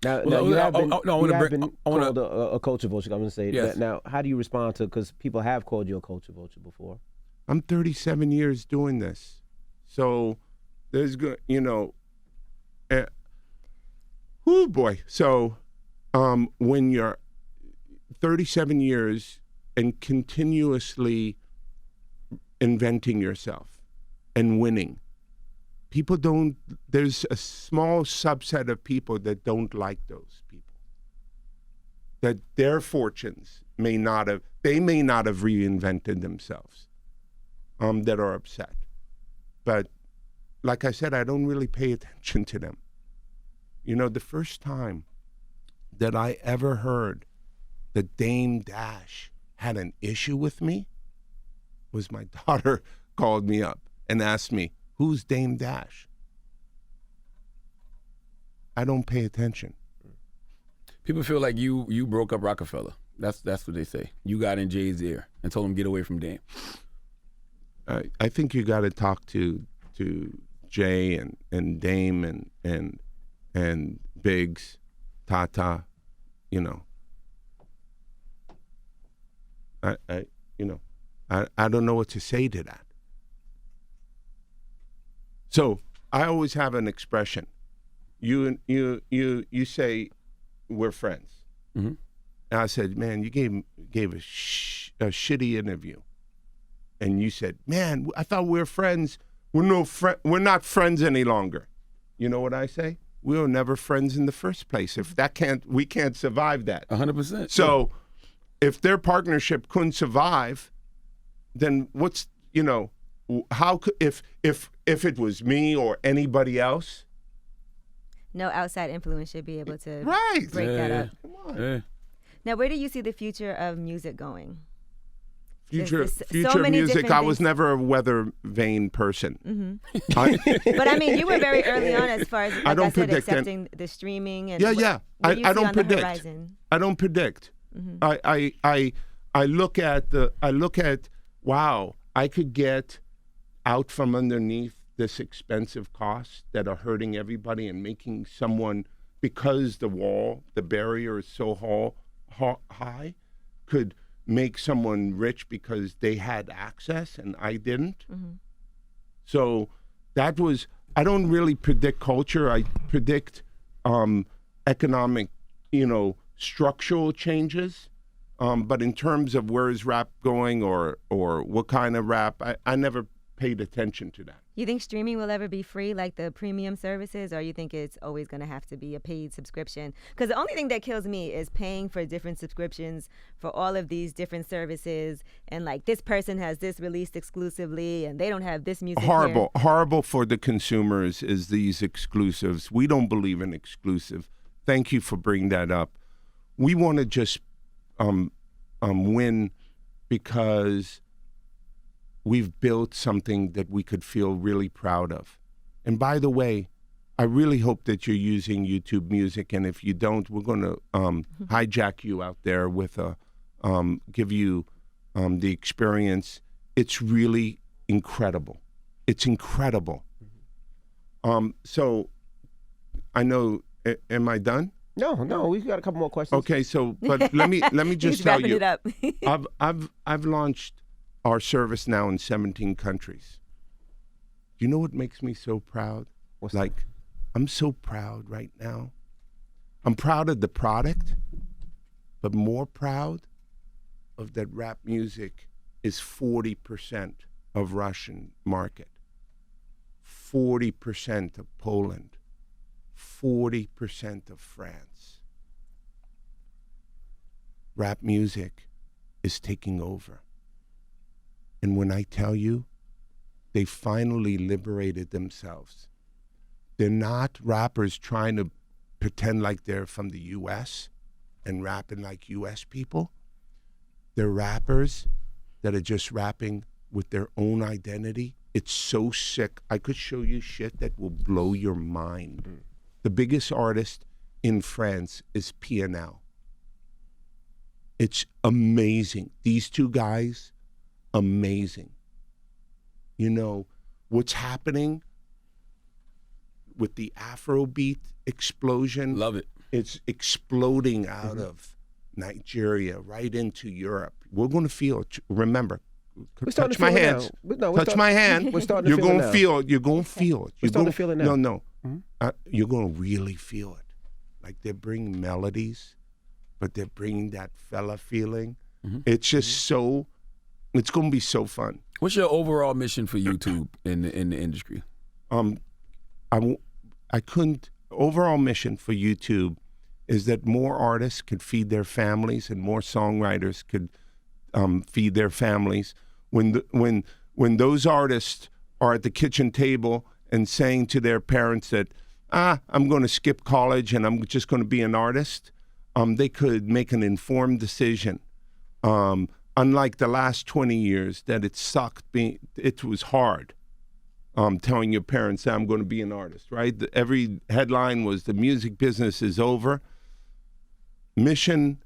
Now you have been called to a culture vulture. I'm going to say Yes. that. Now, how do you respond to? Because people have called you a culture vulture before. I'm 37 years doing this, so there's good, oh boy. So when you're 37 years and continuously inventing yourself and winning, people don't, there's a small subset of people that don't like those people. That their fortunes may not have reinvented themselves, that are upset. But like I said, I don't really pay attention to them. The first time that I ever heard that Dame Dash had an issue with me was my daughter called me up and asked me, who's Dame Dash? I don't pay attention. People feel like you broke up Rockefeller. That's what they say. You got in Jay's ear and told him get away from Dame. I think you got to talk to Jay and Dame and Biggs, Tata, I don't know what to say to that. So I always have an expression. You say we're friends. Mm-hmm. And I said, man, you gave a shitty interview. And you said, man, I thought we were friends. We're not friends any longer. You know what I say? We were never friends in the first place. If we can't survive that. 100%. So if their partnership couldn't survive, then what's, how could, if it was me or anybody else? No outside influence should be able to Right. break that up. Come on. Yeah. Now, where do you see the future of music going? Future so many music, different I was things. never a weather vane person. Mm-hmm. But I mean, you were very early on as far as, like I don't I said, predict accepting the streaming and Yeah. what do you I see don't on predict. the horizon? I don't predict. Mm-hmm. I look at wow, I could get out from underneath this expensive cost that are hurting everybody and making someone, because the barrier is so high, could make someone rich because they had access and I didn't. Mm-hmm. So that was, I don't really predict culture. I predict economic, structural changes. But in terms of where is rap going or what kind of rap, I never paid attention to that. You think streaming will ever be free like the premium services, or you think it's always going to have to be a paid subscription? Because the only thing that kills me is paying for different subscriptions for all of these different services, and like this person has this released exclusively and they don't have this music Horrible, here. horrible for the consumers is these exclusives. We don't believe in exclusive. Thank you for bringing that up. We want to just win because we've built something that we could feel really proud of. And by the way, I really hope that you're using YouTube Music, and if you don't, we're going to hijack you out there with give you the experience. It's really incredible. It's incredible. So I know, am I done? No, we've got a couple more questions. Okay, so but let me just He's tell wrapping you, it up. I've launched our service now in 17 countries. Do you know what makes me so proud? I'm so proud right now. I'm proud of the product, but more proud of that rap music is 40% of Russian market, 40% of Poland, 40% of France. Rap music is taking over. And when I tell you, they finally liberated themselves. They're not rappers trying to pretend like they're from the U.S. and rapping like U.S. people. They're rappers that are just rapping with their own identity. It's so sick. I could show you shit that will blow your mind. The biggest artist in France is PNL. It's amazing. These two guys, amazing. You know, what's happening with the Afrobeat explosion. Love it. It's exploding out of Nigeria right into Europe. We're going to feel it. Remember, touch my hands. Touch my hand. We're starting to You're feel going it to now. feel it. You're going to feel it. We're starting to feel it now. No. You're going to really feel it. Like they're bringing melodies, but they're bringing that fella feeling. It's just so, it's going to be so fun. What's your overall mission for YouTube in the industry? I couldn't, overall mission for YouTube is that more artists could feed their families and more songwriters could feed their families. When those artists are at the kitchen table and saying to their parents that, I'm going to skip college and I'm just going to be an artist, they could make an informed decision. Unlike the last 20 years that it sucked, it was hard. Telling your parents, I'm going to be an artist, right? Every headline was the music business is over. Mission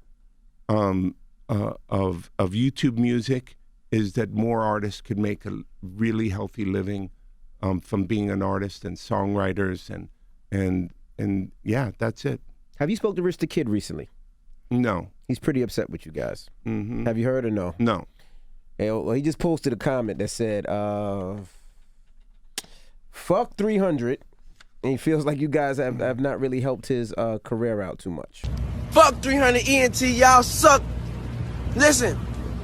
of YouTube Music is that more artists could make a really healthy living from being an artist and songwriters and yeah, that's it. Have you spoke to Rich the Kid recently? No. He's pretty upset with you guys. Mm-hmm. Have you heard or no? No. Well, he just posted a comment that said, fuck 300, and he feels like you guys have not really helped his career out too much. Fuck 300 ENT, y'all suck. Listen,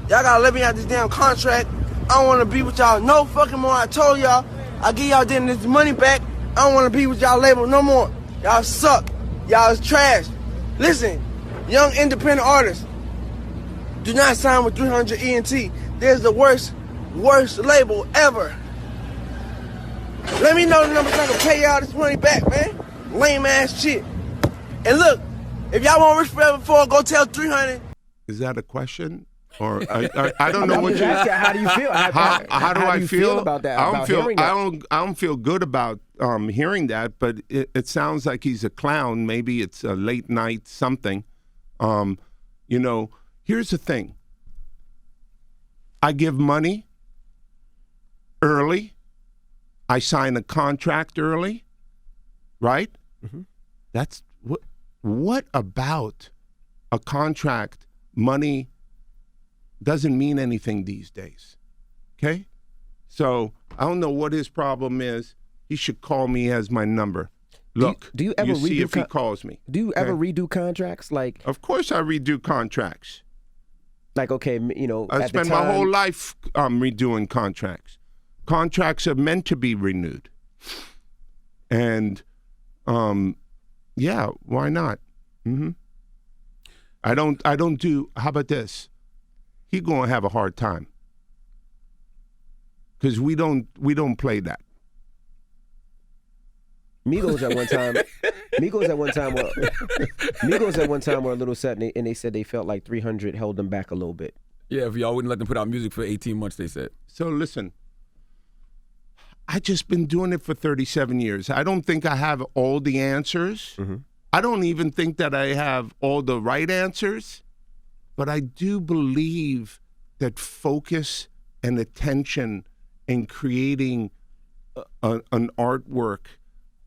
y'all gotta let me out this damn contract. I don't wanna be with y'all no fucking more. I told y'all, I give y'all this money back. I don't wanna be with y'all label no more. Y'all suck. Y'all is trash. Listen, young independent artists, do not sign with 300 ENT. There's the worst label ever. Let me know the numbers I can pay y'all this money back, man. Lame ass shit. And look, if y'all want Rich Forever 4, go tell 300. Is that a question? Or I don't know I'm what just you. asking, how do you feel? How do I you feel about that? I don't about feel. hearing that? I don't feel good about hearing that. But it sounds like he's a clown. Maybe it's a late night something. You know, here's the thing. I give money early. I sign a contract early, right? Mm-hmm. That's what about a contract? Money doesn't mean anything these days. Okay? So I don't know what his problem is. He should call me as my number. Look, do you ever see if he calls me. Do you ever redo contracts? Like, of course I redo contracts. Like, okay, you know, I spent my whole life redoing contracts. Contracts are meant to be renewed. And, yeah, why not? Mm-hmm. I don't do, how about this? He gonna have a hard time. Because we don't play that. Migos at one time were a little set, and they said they felt like 300 held them back a little bit. Yeah, if y'all wouldn't let them put out music for 18 months, they said. So listen, I just been doing it for 37 years. I don't think I have all the answers. Mm-hmm. I don't even think that I have all the right answers, but I do believe that focus and attention and creating an artwork,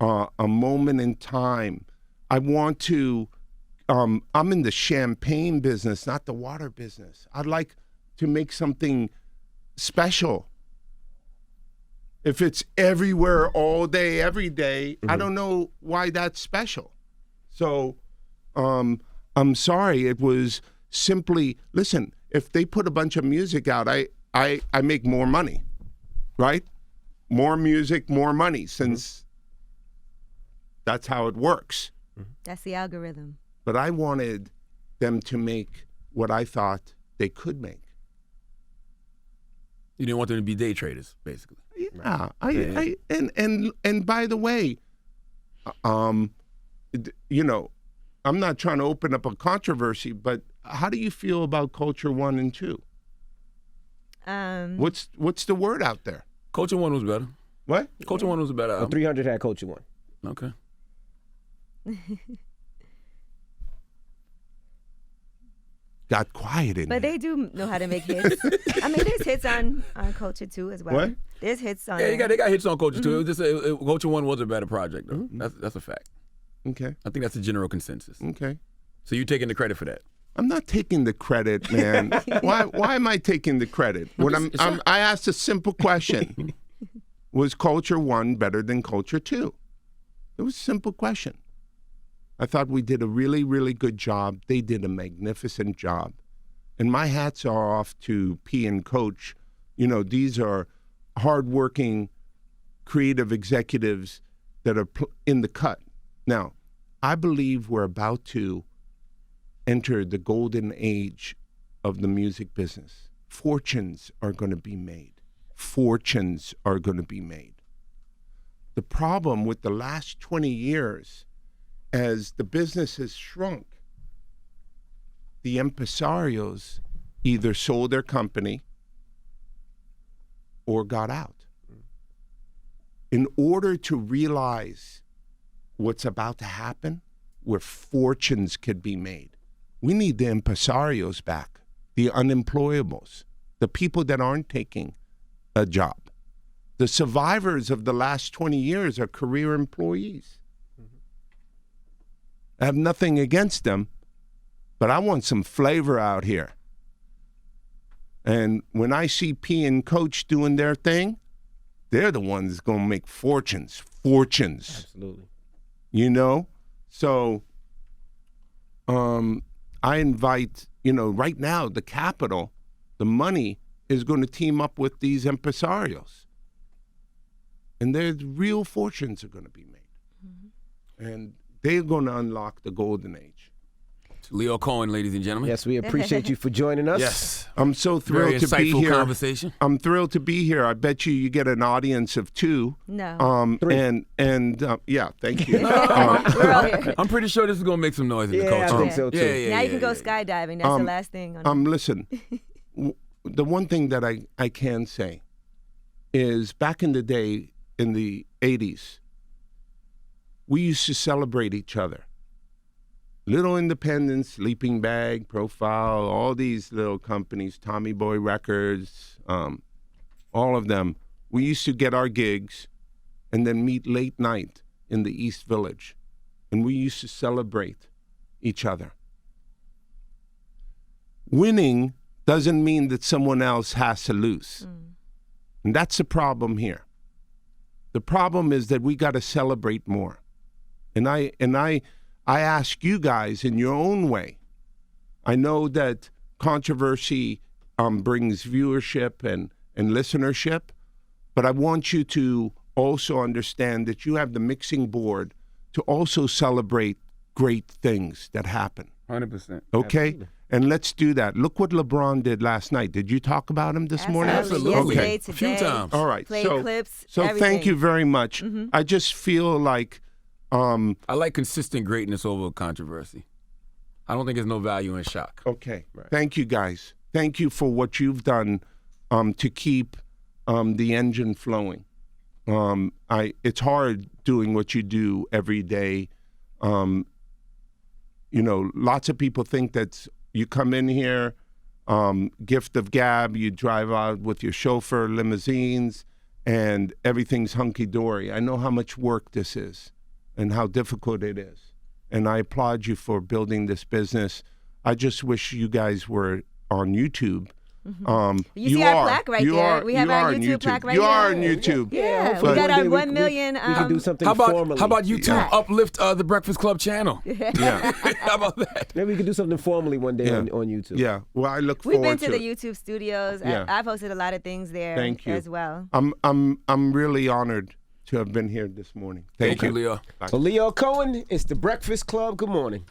a moment in time. I want to, I'm in the champagne business, not the water business. I'd like to make something special. If it's everywhere, all day, every day, I don't know why that's special. So I'm sorry. It was simply, listen, if they put a bunch of music out, I make more money, right? More music, more money, since that's how it works. That's the algorithm. But I wanted them to make what I thought they could make. You didn't want them to be day traders, basically. Yeah, and by the way, you know, I'm not trying to open up a controversy, but how do you feel about Culture 1 and 2? What's the word out there? Culture 1 was better. What? Culture 1 was a better album. 300 had Culture 1. Okay. Got quiet in But there. they do know how to make hits. I mean, there's hits on Culture 2 as well. What? There's hits on. Yeah, they got hits on Culture 2. It was just Culture 1 was a better project, though. That's a fact. Okay. I think that's the general consensus. Okay. So you're taking the credit for that? I'm not taking the credit, man. Why am I taking the credit? When I asked a simple question. Was Culture 1 better than Culture 2? It was a simple question. I thought we did a really, really good job. They did a magnificent job. And my hats are off to P and Coach. You know, these are hardworking, creative executives that are in the cut. Now, I believe we're about to enter the golden age of the music business. Fortunes are going to be made. Fortunes are going to be made. The problem with the last 20 years, as the business has shrunk, the impresarios either sold their company or got out. In order to realize what's about to happen, where fortunes could be made, we need the impresarios back, the unemployables, the people that aren't taking a job. The survivors of the last 20 years are career employees. I have nothing against them, but I want some flavor out here. And when I see P and Coach doing their thing, they're the ones going to make fortunes. Fortunes. Absolutely. You know? So I invite, you know, right now, the capital, the money is going to team up with these impresarios. And their real fortunes are going to be made. And they're going to unlock the golden age. Lyor Cohen, ladies and gentlemen. Yes, we appreciate you for joining us. Yes. I'm so thrilled Very to be insightful here. Conversation. I'm thrilled to be here. I bet you get an audience of 2. No. 3. Yeah, thank you. We're all here. I'm pretty sure this is going to make some noise in the Yeah, culture. I think so too. Now you can go skydiving. That's the last thing. Listen, the one thing that I can say is back in the day, in the 80s, we used to celebrate each other. Little Independent, Sleeping Bag, Profile, all these little companies, Tommy Boy Records, all of them. We used to get our gigs and then meet late night in the East Village. And we used to celebrate each other. Winning doesn't mean that someone else has to lose. And that's the problem here. The problem is that we got to celebrate more. And I ask you guys in your own way. I know that controversy brings viewership and listenership, but I want you to also understand that you have the mixing board to also celebrate great things that happen. 100%. Okay? Absolutely. And let's do that. Look what LeBron did last night. Did you talk about him this morning? Absolutely. Yesterday, A few today. times. All right. Play so, clips, so everything. thank you very much. I just feel like I like consistent greatness over controversy. I don't think there's no value in shock. okay. Thank you guys. Thank you for what you've done to keep the engine flowing. It's hard doing what you do every day. You know, lots of people think that you come in here, gift of gab, you drive out with your chauffeur, limousines, and everything's hunky-dory. I know how much work this is and how difficult it is. And I applaud you for building this business. I just wish you guys were on YouTube. You see our plaque right there. We have our on YouTube plaque right You there. are on YouTube. Yeah, hopefully we got one our day 1 million. We can do something How about formally. YouTube uplift the Breakfast Club channel? Yeah. How about that? Maybe we could do something formally one day Yeah. on YouTube. Yeah. Well, I look We've forward been to to the it. YouTube studios. Yeah. I've hosted a lot of things there Thank you. as well. I'm really honored to have been here this morning. Thank you, Lyor. For Lyor Cohen, it's the Breakfast Club. Good morning.